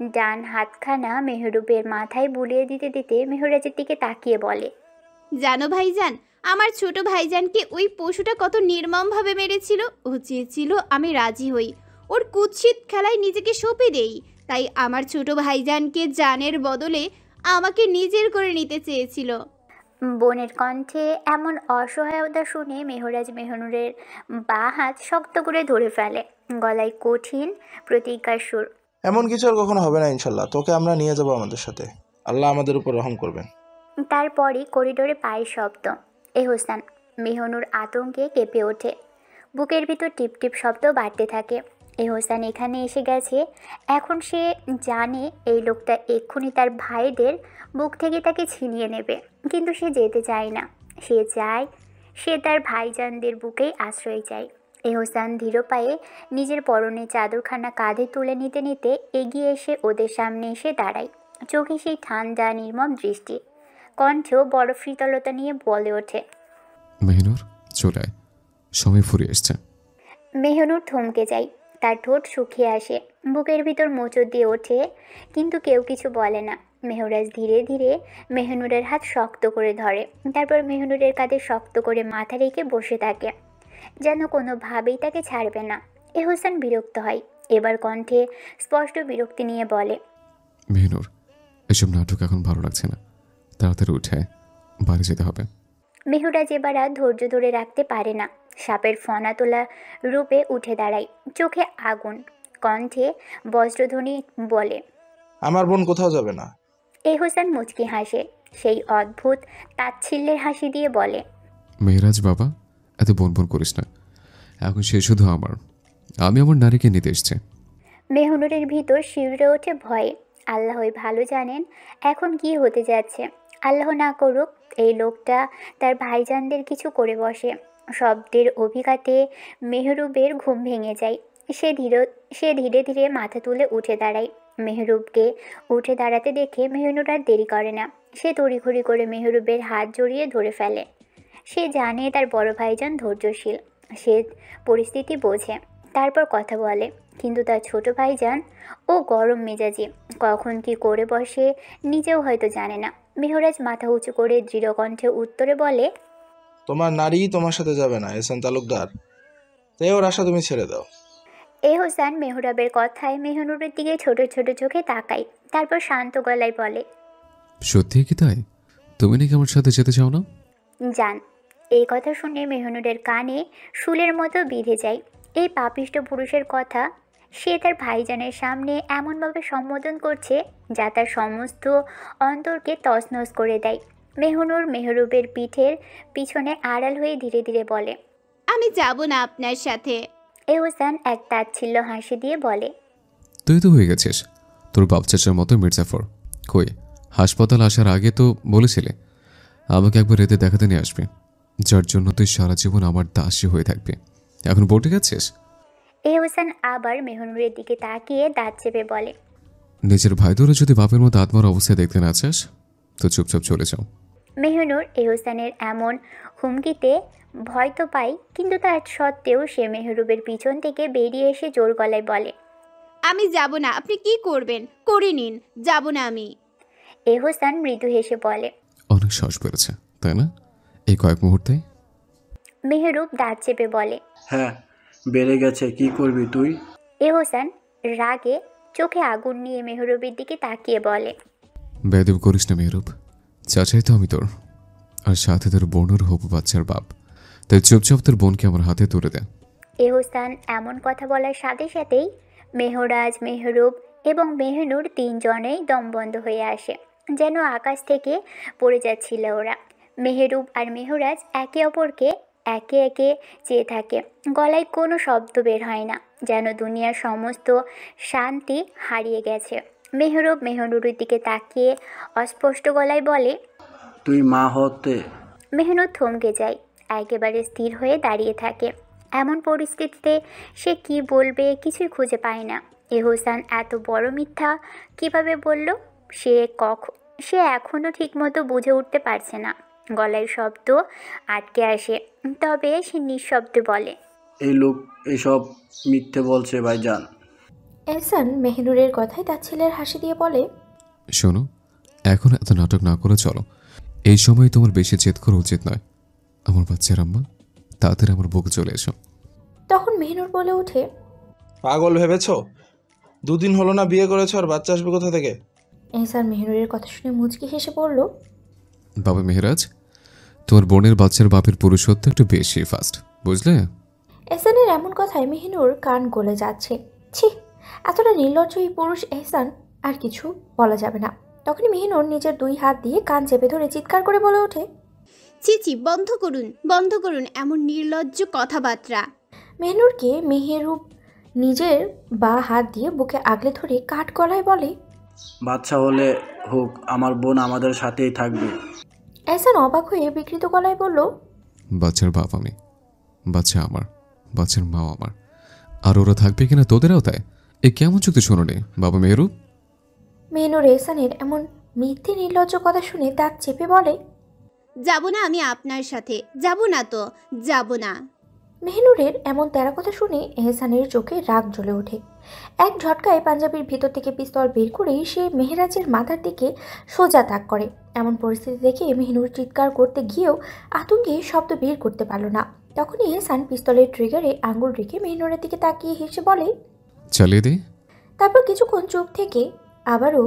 ডান হাতখানা মেহরুবের মাথায় বুলিয়ে দিতে দিতে মেহরাজের দিকে তাকিয়ে বলে, জানো ভাইজান, আমার ছোট ভাইজানকে ওই পশুটা কত নির্মমভাবে মেরেছিল। ও চেয়েছিল আমি রাজি হই, ওর কুৎসিত খেলায় নিজেকে সঁপে দেই। তাই আমার ছোট ভাইজানকে জানের বদলে আমাকে নিজের করে নিতে চেয়েছিল। বোনের কণ্ঠে এমন অসহায়তা শুনে মেহরাজ মেহনুরের বাঁ হাত শক্ত করে ধরে ফেলে, গলায় কঠিন প্রতিজ্ঞার সুর। এমন কিছু আর কখনো হবে না ইনশাল্লাহ, তোকে আমরা নিয়ে যাবো আমাদের সাথে, আল্লাহ আমাদের উপর রহম করবেন। তারপরই করিডোরে পায়ের শব্দ। এহসান। মেহনুর আতঙ্কে কেঁপে ওঠে, বুকের ভিতর টিপটিপ শব্দ বাড়তে থাকে। এহসান এখানে এসে গেছে, এখন সে জানে এই লোকটা এক্ষুনি তার ভাইদের বুক থেকে তাকে ছিনিয়ে নেবে, কিন্তু সে যেতে চায় না। সে তার ভাইজানদের বুকেই আশ্রয় চায়। এহসান ধীর পায়ে নিজের পরনে চাদরখানা কাঁধে তুলে নিতে নিতে এগিয়ে এসে ওদের সামনে এসে দাঁড়ায়, চোখে সেই ঠান্ডা নির্মম দৃষ্টি, কণ্ঠেও বড় শীতলতা নিয়ে বলে ওঠে, মেহনুর চলে আয়, সময় ফুরিয়ে এসছে। মেহনুর থমকে যায়, তার ঠোঁট শুকিয়ে আসে, বুকের ভিতর মোচড় দিয়ে ওঠে, কিন্তু কেউ কিছু বলে না। মেহরাজ ধীরে ধীরে মেহনুরের হাত শক্ত করে ধরে, তারপর মেহনুরের কাঁধে শক্ত করে মাথা রেখে বসে থাকে, যেন কোনোভাবেই তাকে ছাড়বে না। এহসান বিরক্ত হয়, এবার কণ্ঠে স্পষ্ট বিরক্তি নিয়ে বলে, মেহনুর, এসব নাটক এখন ভালো লাগছে না, তাড়াতাড়ি উঠে বাড়ি যেতে হবে। মেহরাজ এবার আর ধৈর্য ধরে রাখতে পারে না, সাপের ফনা তোলা রূপে উঠে দাঁড়ায়, চোখে আগুন, কণ্ঠে বজ্রধ্বনি বলে, আমার বোন কোথাও যাবে না। এহসান মুচকি হাসে, সেই অদ্ভুত তাচ্ছিল্যের হাসি দিয়ে বলে, মেহরাজ বাবা, এত বন বন করিস না, এখন সে শুধু আমার, আমি আমার নারীকে নিতে এসছি। মেহনুরের ভিতর শিউরে ওঠে ভয়ে। আল্লাহই ভালো জানেন এখন কি হতে যাচ্ছে। আল্লাহ না করুক এই লোকটা তার ভাইজানদের কিছু করে বসে। শব্দের অভিঘাতে মেহরুবের ঘুম ভেঙে যায়। সে ধীরে ধীরে মাথা তুলে উঠে দাঁড়ায়। মেহরুবকে উঠে দাঁড়াতে দেখে মেহনুর আর দেরি করে না, সে তড়িঘড়ি করে মেহরুবের হাত জড়িয়ে ধরে ফেলে। সে জানে তার বড় ভাইজান ধৈর্যশীল, সে পরিস্থিতি বোঝে, তারপর কথা বলে। কিন্তু তার ছোট ভাইজান ও গরম মেজাজি, কখন কি করে বসে নিজেও হয়তো জানে না। মেহরাজ মাথা উঁচু করে দৃঢ় কণ্ঠে উত্তরে বলে, তোমার নারী তোমার সাথে যাবে না এহসান তালুকদার, তাই ওর আশা তুমি ছেড়ে দাও। এহসান মেহরাবের কথায় মেহনুরের দিকে ছোট ছোট চোখে তাকায়, তারপর শান্ত গলায় বলে, সত্যি কি তাই? তুমি নাকি আমার সাথে যেতে চাও না? যান। এই কথা শুনে মেহনুরের কানে শুলের মতো বিঁধে যায়। এই পাপিষ্ট পুরুষের কথা সে তার ভাইজানের সামনে এমনভাবে সম্বোধন করছে যা তার সমস্ত অন্তরকে তছনছ করে দেয়। মেহনুর মেহরুবের পিঠের পিছনে আড়াল হয়ে ধীরে ধীরে বলে, আমি যাব না আপনার সাথে। এহসান এক তাচ্ছিল্য হাসি দিয়ে বলে, তুই তো হয়ে গেছিস তোর বাপ চাচার মতো মির্জাফর। কই, হাসপাতাল আসার আগে তো বলেছিলে আমাকে একবার রেতে দেখাতে নিয়ে আসবে, যার জন্য তুই সারা জীবন আমার দাসী হয়ে থাকবি। এখন বটে গেছিস? এহসান আবার মেহনুরের দিকে তাকিয়ে দাঁত চেপে বলে, নিজের ভাই তোরা যদি বাপের মতো আত্মার অবস্থায় দেখতে না চাস তো চুপচাপ চলে যাও। মেহনুর এহসানের এমন হুমকিতে ভয় তো পায়, কিন্তু তার সত্ত্বেও সে মেহরুবের পিছন থেকে বেরিয়ে এসে জোর গলায় বলে, আমি যাব না। আপনি কি করবেন করে নিন, যাব না আমি। এহসান মৃদু হেসে বলে, অনেক সাহস বেড়েছে তাই না এই কয়েক মুহূর্তে? মেহরুব দাঁত চেপে বলে, হ্যাঁ, বেড়ে গেছে, কি করবি তুই? এহসান রাগে চোখে আগুন নিয়ে মেহরুবের দিকে তাকিয়ে বলে, বেয়াদব করিস না মেহরুব, চাচাই তো আমি তোর, আর সাথে তোর বোনের হবু বাচ্চার বাপ, তাই চুপচাপ তোর বোনকে আমার হাতে তুলে দে। এহসান এমন কথা বলার সাথে সাথেই মেহরাজ, মেহরুব এবং মেহনুর তিনজনেই দম বন্ধ হয়ে আসে, যেন আকাশ থেকে পড়ে যাচ্ছিল ওরা। মেহরুব আর মেহরাজ একে অপরকে একে একে চেয়ে থাকে, গলায় কোনো শব্দ বের হয় না, যেন দুনিয়ার সমস্ত শান্তি হারিয়ে গেছে। মেহরুব মেহনুরের দিকে তাকিয়ে অস্পষ্ট গলায় বলে, তুই মা হতে। মেহনুর থমকে যায়, একেবারে স্থির হয়ে দাঁড়িয়ে থাকে। এমন পরিস্থিতিতে সে কি বলবে কিছুই খুঁজে পায় না। এহসান এত বড় মিথ্যা কিভাবে বলল সে এখনও ঠিকমতো বুঝে উঠতে পারছে না। গলায় শব্দ আটকে আসে, তবে সে নিঃশব্দে বলে, এই লোক এসব মিথ্যে বলছে ভাইজান। এহসান মেহনুরের কথায় তার ছেলের হাসি দিয়ে বলে, শোনো, এখন এত নাটক না করে চলো, এই সময় তোমার বেশি জেদ করা উচিত নয়। আমার বাচ্চার আম্মা, তাড়াতাড়ি আমার বুকে চলে এসো। তখন মেহনুর বলে ওঠে, পাগল ভেবেছো? 2 দিন হলো না বিয়ে করেছো, আর বাচ্চা আসবে কোথা থেকে? এহসান মেহনুরের কথা শুনে মুচকি হেসে বলল, বাবা মেহরাজ, তোমার বোনের বাচ্চার বাপের পুরুষত্ব একটু বেশি ফাস্ট, বুঝলে? এহসানের এমন কথায় মেহনুর কান গলে যাচ্ছে। ছি, এতটা নির্লজ্জ এই পুরুষ এহসান, আর কিছু বলা যাবে না। তখনই মেহনুর নিজের 2 হাত দিয়ে কান চেপে ধরে চিৎকার করে বলে ওঠে, ছি ছি, বন্ধ করুন, বন্ধ করুন এমন নির্লজ্জ কথাবার্তা। মেহনুরকে মেহেরুব নিজের বা হাত দিয়ে বুকে আগলে ধরে কাঠ গলায় বলে, বাচ্চা হলে হোক, আমার বোন আমাদের সাথেই থাকবে। এহসান অবাক হয়ে বিকৃত গলায় বলল, বাচ্চার বাপ আমি, বাচ্চা আমার, বাচ্চার মাও আমার, আর ওরা থাকবে কিনা তোদের আওতায়? এ কেমন চুক্তি শোনোনি বাবা মেহরুব? মেহনুর এহসানের এমন মিথ্যে নির্লজ্জ কথা শুনে দাঁত চেপে বলে, যাব না আমি আপনার সাথে, যাব না তো, যাব না। মেহনুরের এমন তেরা কথা শুনে এহসানের চোখে রাগ জ্বলে ওঠে। এক ঝটকায় পাঞ্জাবির ভিতর থেকে পিস্তল বের করেই সে মেহেরাজের মাথার দিকে সোজা তাক করে। এমন পরিস্থিতি দেখে মেহনুর চিৎকার করতে গিয়েও আতঙ্কে শব্দ বের করতে পারল না। তখনই এহসান পিস্তলের ট্রিগারে আঙুল রেখে মেহনুরের দিকে তাকিয়ে হেসে বলে, চালিয়ে দিই? তারপর কিছুক্ষণ চুপ থেকে আবারও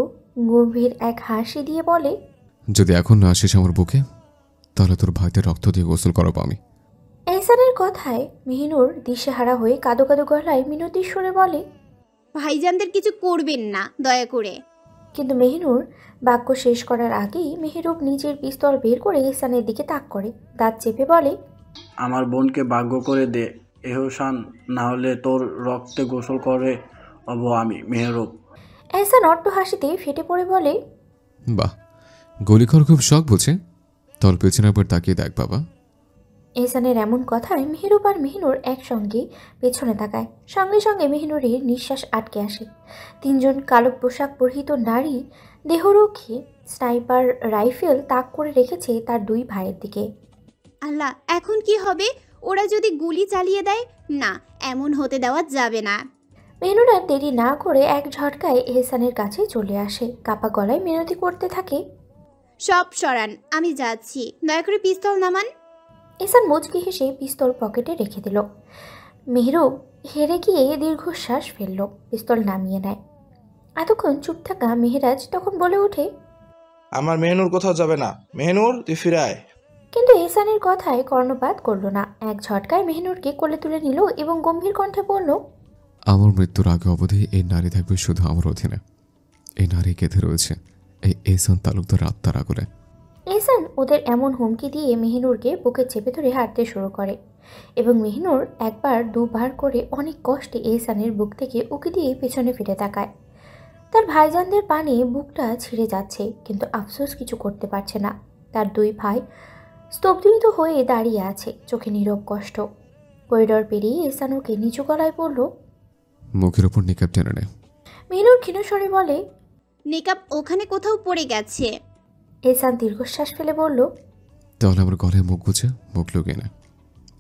গম্ভীর এক হাসি দিয়ে বলে, যদি এখন না আসিস আমার বুকে, তাহলে তোর ভাইদের রক্ত দিয়ে গোসল করাবো আমি। এহসানের কথায় মেহনুর দিশেহারা হয়ে কাঁদো কাঁদো গলায় মিনতির সুরে বলে, ভাইজানদের কিছু করবেন না দয়া করে। কিন্তু মেহনুর বাক্য শেষ করার আগেই মেহরুব নিজের পিস্তল বের করে এহসানের দিকে তাক করে দাঁত চেপে বলে, আমার বোনকে ভাগ্য করে দে এহসান, না হলে তোর রক্তে গোসল করে হব আমি মেহরুব। এহসান অট্ট হাসিতে ফেটে পড়ে বলে, বাহ, গুলি করার খুব শখ বুঝে। তোর পেছনে একবার তাকিয়ে দেখ বাবা। এহসানের এমন কথায় মেহরুব আর মেহনুর একসঙ্গে পেছনে তাকায়। সঙ্গে সঙ্গে মেহনুরের নিঃশ্বাস আটকে আসে। তিনজন কালো পোশাক পরিহিত নারী দেহরক্ষী স্নাইপার রাইফেল তাক করে রেখেছে তার দুই ভাইয়ের দিকে। আল্লাহ, এখন কি হবে? ওরা যদি গুলি চালিয়ে দেয়? না, এমন হতে দেওয়া যাবে না। মেহনুর আর দেরি না করে এক ঝটকায় এহসানের কাছে চলে আসে। কাপা গলায় মিনতি করতে থাকে, সব সরান, আমি যাচ্ছি, দয়া করে পিস্তল নামান। এহসান মুচকি হেসে পিস্তল পকেটে রেখে দিল। মেহরুব হেরে গিয়ে দীর্ঘশ্বাস ফেলল, পিস্তল নামিয়ে নেয়। এতক্ষণ চুপ থাকা মেহেরাজ তখন বলে ওঠে, আমার মেহনুর কোথাও যাবে না। মেহনুর, তুই ফিরে আয়। কিন্তু এহসানের কথায় কর্ণপাত করল না। এক ঝটকায় মেহনুরকে কোলে তুলে নিল এবং গম্ভীর কণ্ঠে বলল, আমার মৃত্যুর আগে অবধি এই নারী থাকবে শুধু আমার অধীনে। এই নারী গেঁথে রয়েছে এই এহসান তালুকদার আত্মার আগলে। এহসান ওদের এমন হুমকি দিয়ে মেহনুরকে বুকে চেপে ধরে হাঁটতে শুরু করে এবং মেহনুর একবার দুবার করে অনেক কষ্টে এহসানের বুক থেকে উকি দিয়ে পেছনে ফিরে তাকায়। তার ভাইজানদের পানে বুকটা ছিঁড়ে যাচ্ছে, কিন্তু আফসোস কিছু করতে পারছে না। তার দুই ভাই স্তব্ধীভূত হয়ে দাঁড়িয়ে আছে, চোখে নীরব কষ্ট। করিডর পেরিয়ে এহসান ওকে নিচু গলায় বলল, মুখের ওপর নিকাব টেনে নে। মেহনুর ক্ষীণস্বরে বলে, নেকাব ওখানে কোথাও পড়ে গেছে। এহসান দীর্ঘশ্বাস ফেলে বলল, তাহলে আমার গলায় মুখ গুছে মুখ লুকিয়ে নে।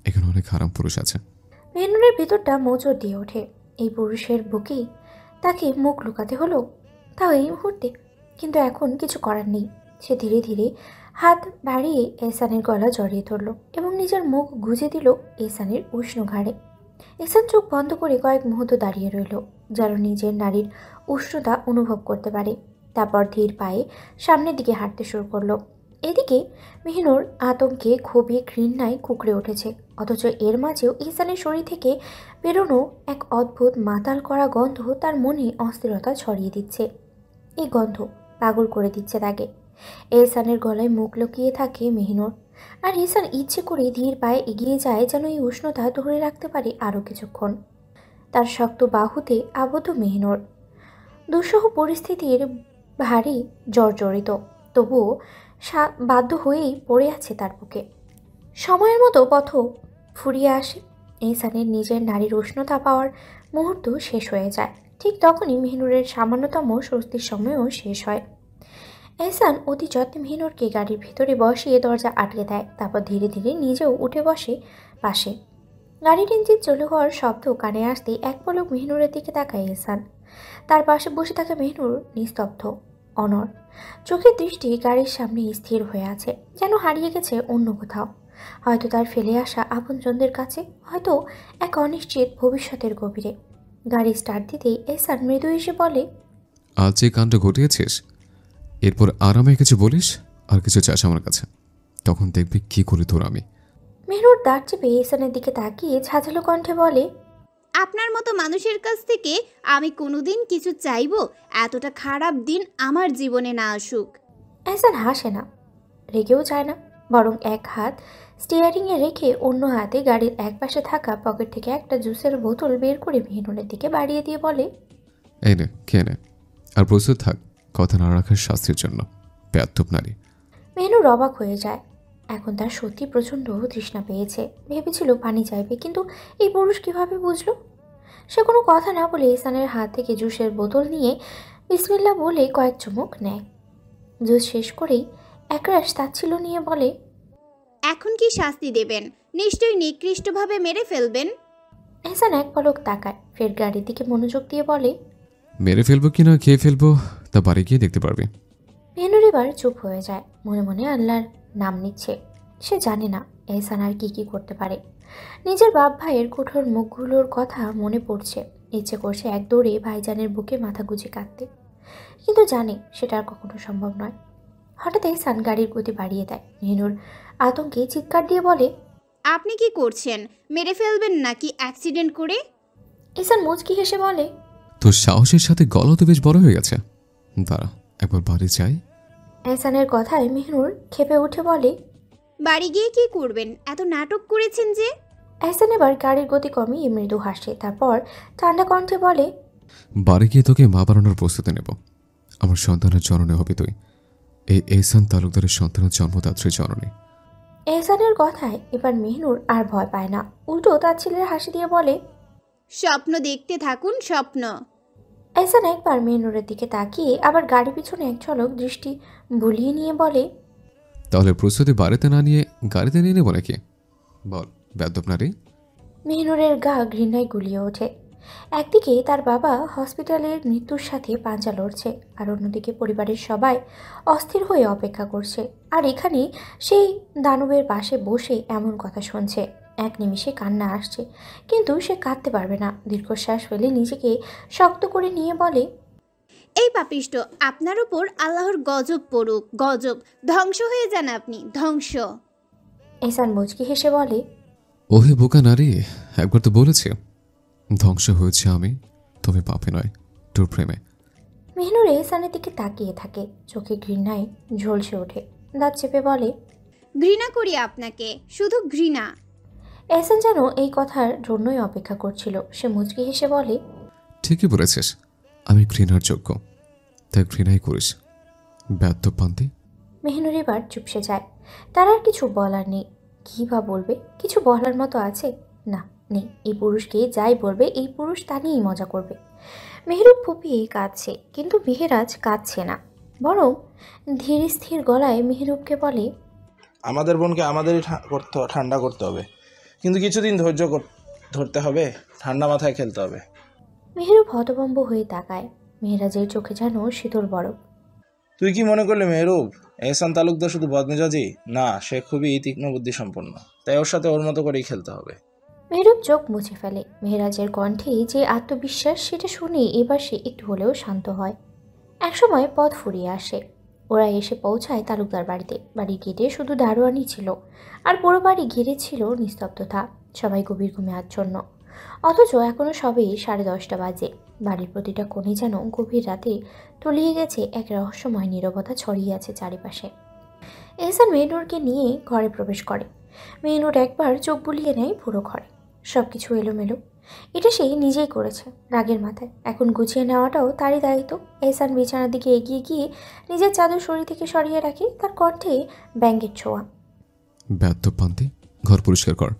এখানে অনেক হারাম পুরুষ আছে। মেহনুরের ভিতরটা মোচড় দিয়ে ওঠে। এই পুরুষের বুকেই তাকে মুখ লুকাতে হলো, তাও এই মুহূর্তে। কিন্তু এখন কিছু করার নেই। সে ধীরে ধীরে হাত বাড়িয়ে এহসানের গলা জড়িয়ে ধরল এবং নিজের মুখ গুজে দিল এহসানের উষ্ণ ঘাড়ে। এহসান চোখ বন্ধ করে কয়েক মুহূর্ত দাঁড়িয়ে রইল, যেন নিজের নারীর উষ্ণতা অনুভব করতে পারে। তারপর ধীর পায়ে সামনের দিকে হাঁটতে শুরু করলো। এদিকে মেহনুর আতঙ্কে ক্ষোভে ঘৃণায় কুঁকড়ে উঠেছে, অথচ এর মাঝেও এহসানের শরীর থেকে বেরোনো এক অদ্ভুত মাতাল করা গন্ধ তার মনে অস্থিরতা ছড়িয়ে দিচ্ছে। এই গন্ধ পাগল করে দিচ্ছে তাকে। এহসানের গলায় মুখ লুকিয়ে থাকে মেহনুর, আর এহসান ইচ্ছে করে ধীর পায়ে এগিয়ে যায় যেন এই উষ্ণতা ধরে রাখতে পারে আরও কিছুক্ষণ। তার শক্ত বাহুতে আবদ্ধ মেহনুর দুঃসহ পরিস্থিতির ভারী জর্জরিত, তবুও বাধ্য হয়েই পড়ে আছে তার বুকে। সময়ের মতো পথ ফুরিয়ে আসে। এহসানের নিজের নারীর উষ্ণতা পাওয়ার মুহূর্ত শেষ হয়ে যায়। ঠিক তখনই মেহনুরের সামান্যতম স্বস্তির সময়ও শেষ হয়। এহসান অতি যত্নে মেহনুরকে গাড়ির ভিতরে বসিয়ে দরজা আটকে দেয়। তারপর ধীরে ধীরে নিজেও উঠে বসে পাশে। গাড়ির ইঞ্জিন চালু হওয়ার শব্দ কানে আসতেই এক পলক মেহনুরের দিকে তাকায় এহসান। তার পাশে বসে থাকা মেহনুর নিস্তব্ধ, অনড়, চোখের দৃষ্টি গাড়ির সামনে স্থির হয়ে আছে, যেন হারিয়ে গেছে অন্য কোথাও। হয়তো তার ফেলে আসা আপনজনদের কাছে, হয়তো এক অনিশ্চিত ভবিষ্যতের গভীরে। গাড়ি স্টার্ট দিতেই এহসান মৃদু এসে বলে, আজ যে কাণ্ড ঘটিয়েছিস, এরপর আরামে কিছু বলিস আর কিছু চাস আমার কাছে, তখন দেখবি কি করি তোর আমি। মেহনুর দাঁত চেপে এহসানের দিকে তাকিয়ে ঝাঁঝালো কণ্ঠে বলে, আপনার মতো মানুষের কাছ থেকে আমি কোনোদিন কিছু চাইবো? এতটা খারাপ দিন আমার জীবনে না আসুক। এহসান হাসে না, রেগেও যায় না, বরং এক হাত স্টিয়ারিংয়ে রেখে অন্য হাতে গাড়ির এক পাশে থাকা পকেট থেকে একটা জুসের বোতল বের করে মেহনুরের দিকে বাড়িয়ে দিয়ে বলে, এই নে, খেয়ে নে, আর প্রস্তুত থাক কথা না রাখার শাস্তির জন্য, ব্যর্থপ নারী। মেহনুর অবাক হয়ে যায়। এখন তার সত্যি প্রচণ্ড তৃষ্ণা পেয়েছে। ভেবেছিল পানি চাইবে, কিন্তু এই পুরুষ কিভাবে বুঝলো? সে কোনো কথা না বলে এহসানের হাত থেকে জুসের বোতল নিয়ে বিসমিল্লাহ বলে কয়েক চুমুক নেয়। জুস শেষ করেই একরাশ তাচ্ছিল্য নিয়ে বলে, এখন কি শাস্তি দেবেন? নিশ্চয়ই নিকৃষ্টভাবে মেরে ফেলবেন। এহসান এক পলক তাকায়, ফের গাড়ির দিকে মনোযোগ দিয়ে বলে। মেরে ফেলবো কি না খেয়ে ফেলবো তা বাড়ি গিয়ে দেখতে পারবি। মেহনুর এবার চুপ হয়ে যায়, মনে মনে আল্লাহর নাম নিচ্ছে। সে জানে না এহসান আর কি করতে পারে। নিজের বাপ ভাইয়ের কঠোর মুখগুলোর কথা মনে পড়ছে। ইচ্ছে করছে এক দৌড়ে ভাইজানের বুকে মাথা গুজে কাঁদতে, কিন্তু জানে সেটা আর কখনো সম্ভব নয়। হঠাৎ এহসান গাড়ির গতি বাড়িয়ে দেয়। মেহনুর আতঙ্কে চিৎকার দিয়ে বলে, আপনি কি করছেন? মেরে ফেলবেন নাকি অ্যাক্সিডেন্ট করে? এহসান মুচকি হেসে বলে, তোর সাহসের সাথে গলা তো বেশ বড় হয়ে গেছে। দাঁড়া একবার বাড়ি যাই। এহসানের কথায় মেহনুর ক্ষেপে উঠে বলে। বাড়ি গিয়ে কি করবেন? এত নাটক করেছেন যে। এহসান এবার গাড়ির গতি কমিয়ে মৃদু হাসে, তারপর ঠান্ডা কণ্ঠে বলে, বাড়ি গিয়ে তোকে মা বানানোর প্রস্তুতি নেব। আমার সন্তানের জননী হবি তুই, এই এহসান তালুকদারের সন্তানের জন্মদাত্রী জননী। এহসানের কথায় এবার মেহনুর আর ভয় পায় না, উল্টো তার ছেলের হাসি দিয়ে বলে, স্বপ্ন দেখতে থাকুন, স্বপ্ন। এহসান একবার মেহনুরের দিকে তাকিয়ে আবার গাড়ি পিছনে এক ঝলক দৃষ্টি বুলিয়ে নিয়ে বলে, তাহলে প্রস্তুতি বাড়িতে না নিয়ে গাড়িতে নিয়ে নেবো নাকি? বল বেদ্যপ নারী। মেহনুরের গা ঘৃণায় গুলিয়ে ওঠে। একদিকে তার বাবা হসপিটালের মৃত্যুর সাথে পাঞ্জা লড়ছে, আর অন্যদিকে পরিবারের সবাই অস্থির হয়ে অপেক্ষা করছে। আর এখানে সেই দানবের পাশে বসে এমন কথা শুনছে। এক নিমিষে কান্না আসছে, কিন্তু সে কাঁদতে পারবে না। দীর্ঘশ্বাস ফেলে নিজেকে শক্ত করে নিয়ে বলে, এই পাপিষ্ট, আপনার উপর আল্লাহর গজব পড়ুক, গজব। ধ্বংস হয়ে যান আপনি, ধ্বংস। এহসান মুচকি হেসে বলে, ওহে বোকা নারী, একবার তো বলেছে ধ্বংস হয়েছে আমি, তুমি পাপে নয়, তোর প্রেমে। মেহনুর এহসানের দিকে তাকিয়ে থাকে, চোখে ঘৃণায় ঝলসে ওঠে। দাঁত চেপে বলে, ঘৃণা করি আপনাকে, শুধু ঘৃণা। এহসান যেন এই কথার জন্যই অপেক্ষা করছিল। সে মুচকি হেসে বলে, ঠিকই বলেছিস, আমি ঘৃণার যোগ্য, তাই ঘৃণাই করিস বেদ্যপ পান্তি। মেহনুর এবার চুপসে যায়। তার আর কিছু বলার নেই। কী বা বলবে? কিছু বলার মতো আছে? না, নেই। এই পুরুষকে যাই বলবে, এই পুরুষ তা নিয়েই মজা করবে। মেহরুব ফুপিয়ে কাঁদছে, কিন্তু মেহেরাজ কাঁদছে না, বরং ধীর স্থির গলায় মেহরুবকে বলে, আমাদের বোনকে আমাদেরই ঠান্ডা করতে হবে, কিন্তু কিছুদিন ধৈর্য ধরতে হবে, ঠান্ডা মাথায় খেলতে হবে। মেহরুব হতভম্ব হয়ে তাকায়। মেহেরাজের চোখে যেন শীতল বরফ। তুই কি মনে করলি মেহরুব এহসান তালুকদার শুধু বদমেজাজি? না, সে খুবই তীক্ষ্ণ বুদ্ধি সম্পন্ন, তাই ওর সাথে ওর মতো করেই খেলতে হবে। মেহরুব চোখ মুছে ফেলে। মেহেরাজের কণ্ঠে যে আত্মবিশ্বাস, সেটা শুনে এবার সে একটু হলেও শান্ত হয়। একসময় পথ ফুরিয়ে আসে। ওরা এসে পৌঁছায় তালুকদার বাড়িতে। বাড়ির গেটে শুধু দারোয়ানই ছিল, আর পুরো বাড়ি ঘিরে ছিল নিস্তব্ধতা। সবাই গভীর ঘুমে আচ্ছন্ন, অথচ এখনও সবে 10:30 বাজে। বাড়ির প্রতিটা কোণে যেন গভীর রাতে তলিয়ে গেছে এক রহস্যময় নীরবতা ছড়িয়ে আছে চারিপাশে। এহসান মেহনুরকে নিয়ে ঘরে প্রবেশ করে। মেহনুর একবার চোখ বুলিয়ে নেয় পুরো ঘরে। সব কিছু এলোমেলো। এটা সে নিজেই করেছে রাগের মাথায়। এখন গুছিয়ে নেওয়াটাও তারই দায়িত্ব। এহসান বিছানার দিকে এগিয়ে গিয়ে নিজের চাদর শরীর থেকে সরিয়ে রাখে, তার কণ্ঠে ব্যাঙ্গের ছোঁয়া। বেদ্যপ পান্তি, ঘর পরিষ্কার কর।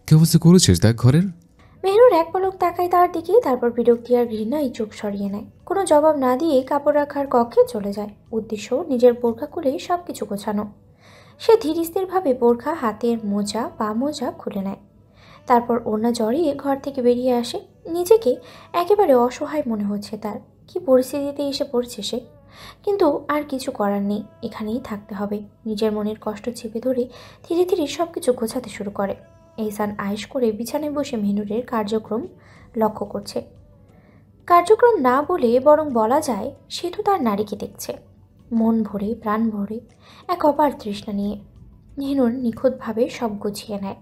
কি অবস্থা করেছিস দেখ ঘরের। মেহনুর এক পলক তাকায় তার দিকে, তারপর বিরক্তি আর ঘৃণায় চোখ সরিয়ে নেয়। কোনো জবাব না দিয়ে কাপড় রাখার কক্ষে চলে যায়। উদ্দেশ্য নিজের বোরখা খুলে সব কিছু গোছানো। সে ধীর স্থিরভাবে বোরখা, হাতের মোজা, পা মোজা খুলে নেয়। তারপর ওড়না জড়িয়ে ঘর থেকে বেরিয়ে আসে। নিজেকে একেবারে অসহায় মনে হচ্ছে তার। কি পরিস্থিতিতে এসে পড়ছে সে, কিন্তু আর কিছু করার নেই, এখানেই থাকতে হবে। নিজের মনের কষ্ট চেপে ধরে ধীরে ধীরে সব কিছু গোছাতে শুরু করে। এহসান আয়েশ করে বিছানায় বসে মেহনুরের কার্যক্রম লক্ষ্য করছে। কার্যক্রম না বলে বরং বলা যায় সে তো তার নারীকে দেখছে, মন ভরে প্রাণ ভরে, এক অপার তৃষ্ণা নিয়ে। মেহনুর নিখুঁতভাবে সব গুছিয়ে নেয়,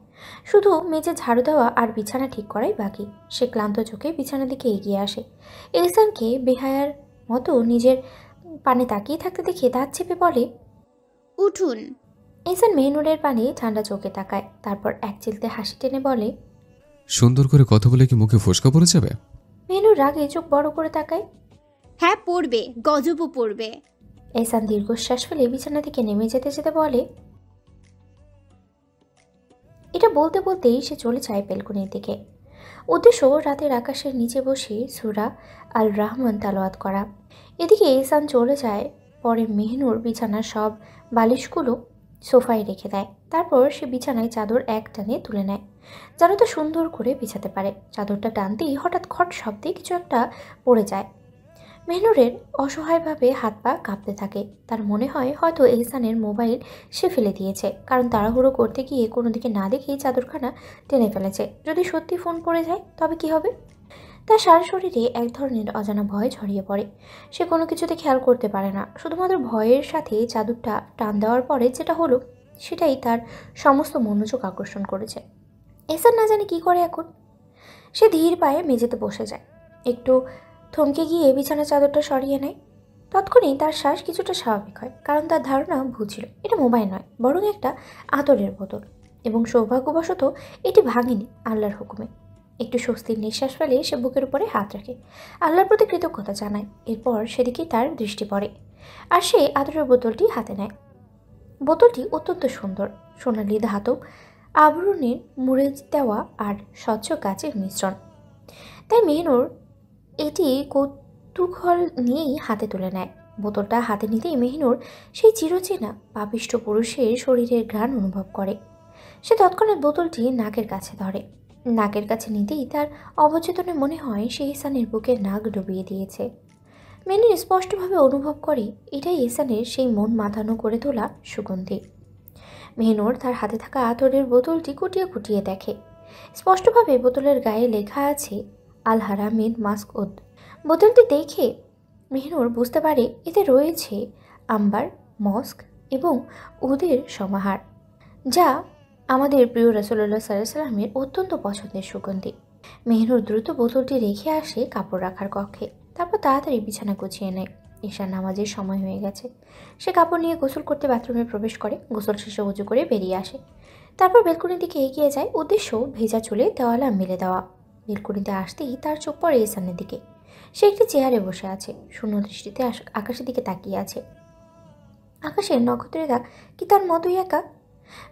শুধু মেঝে ঝাড়ু দেওয়া আর বিছানা ঠিক করাই বাকি। সে ক্লান্ত চোখে বিছানার দিকে এগিয়ে আসে। এহসানকে বেহায়ার মতো নিজের পানে তাকিয়ে থাকতে দেখে দাঁত চেপে বলে, উঠুন। এহসান মেহনুরের পানে ঠান্ডা চোখে তাকায়, তারপর এক চিলতে হাসি টেনে বলে, সুন্দর করে কথা বলে কি মুখে ফোসকা পড়ে যাবে? মেহনুর রাগে চোখ বড় করে তাকায়। হ্যাঁ পড়বে, গজবও পড়বে। এহসান দীর্ঘশ্বাস ফেলে বিছানা থেকে নেমে যেতে যেতে বলে। এটা বলতে বলতেই সে চলে যায় বেলকনির দিকে। উদ্দেশ্য রাতের আকাশের নিচে বসে সূরা আল রহমান তালাওয়াত করা। এদিকে এহসান চলে যায়। পরে মেহনুর বিছানার সব বালিশগুলো সোফায় রেখে দেয়। তারপর সে বিছানায় চাদর এক টানে তুলে নেয়, যেন তো সুন্দর করে বিছাতে পারে। চাদরটা টানতেই হঠাৎ খট শব্দে কিছু একটা পড়ে যায়। মেহনুরের অসহায়ভাবে হাত পা কাঁপতে থাকে। তার মনে হয় হয়তো এহসানের মোবাইল সে ফেলে দিয়েছে, কারণ তাড়াহুড়ো করতে গিয়ে কোনো দিকে না দেখেই চাদরখানা টেনে ফেলেছে। যদি সত্যি ফোন পড়ে যায় তবে কি হবে? তার সারা শরীরে এক ধরনের অজানা ভয় ছড়িয়ে পড়ে। সে কোনো কিছুতে খেয়াল করতে পারে না, শুধুমাত্র ভয়ের সাথে চাদরটা টান দেওয়ার পরে যেটা হলো সেটাই তার সমস্ত মনোযোগ আকর্ষণ করেছে। এহসান না জানে কী করে এখন। সে ধীর পায়ে মেঝেতে বসে যায়, একটু থমকে গিয়ে বিছানার চাদরটা সরিয়ে নেয়। তৎক্ষণেই তার শ্বাস কিছুটা স্বাভাবিক হয়, কারণ তার ধারণা ভুল ছিল। এটা মোবাইল নয়, বরং একটা আতরের বোতল, এবং সৌভাগ্যবশত এটি ভাঙেনি আল্লাহর হুকুমে। একটু স্বস্তির নিঃশ্বাস ফেলে সে বুকের উপরে হাত রাখে, আল্লাহর প্রতি কৃতজ্ঞতা জানায়। এরপর সেদিকেই তার দৃষ্টি পড়ে, আর সে আতরের বোতলটি হাতে নেয়। বোতলটি অত্যন্ত সুন্দর, সোনালি ধাতব আবরণের মুড়ে দেওয়া আর স্বচ্ছ কাচের মিশ্রণ। তাই মেহনুর এটি কৌতূহল নিয়েই হাতে তুলে নেয়। বোতলটা হাতে নিতেই মেহনুর সেই চিরচেনা পাপিষ্ঠ পুরুষের শরীরের ঘ্রাণ অনুভব করে। সে তৎক্ষণাৎ বোতলটি নাকের কাছে ধরে। নাকের কাছে নিতেই তার অবচেতনে মনে হয় সে এহসানের বুকে নাক ডুবিয়ে দিয়েছে। মেহনুর স্পষ্টভাবে অনুভব করে এটাই এহসানের সেই মন মাতানো করে তোলা সুগন্ধি। মেহনুর তার হাতে থাকা আতরের বোতলটি কুটিয়ে কুটিয়ে দেখে। স্পষ্টভাবে বোতলের গায়ে লেখা আছে আল হারামিন মাসউদ। বোতলটি দেখে মেহনুর বুঝতে পারে এতে রয়েছে আম্বার, মস্ক এবং উদের সমাহার, যা আমাদের প্রিয় রাসূলুল্লাহ সাল্লাল্লাহু আলাইহি ওয়াসাল্লামের অত্যন্ত পছন্দের সুগন্ধি। মেহনুর দ্রুত বোতলটি রেখে আসে কাপড় রাখার কক্ষে। তারপর তাড়াতাড়ি বিছানা গুছিয়ে নেয়। ঈশার নামাজের সময় হয়ে গেছে। সে কাপড় নিয়ে গোসল করতে বাথরুমে প্রবেশ করে। গোসল শেষে উজু করে বেরিয়ে আসে। তারপর বেলকনির দিকে এগিয়ে যায়, উদ্দেশ্য ভেজা চুলে দেওয়ালা মেলে দেওয়া। বেলকনিতে আসতেই তার চোখ পড়ে এহসানের দিকে। সে একটি চেয়ারে বসে আছে, শূন্য দৃষ্টিতে আকাশের দিকে তাকিয়ে আছে। আকাশের নক্ষত্রেরা কি তার মতোই একা?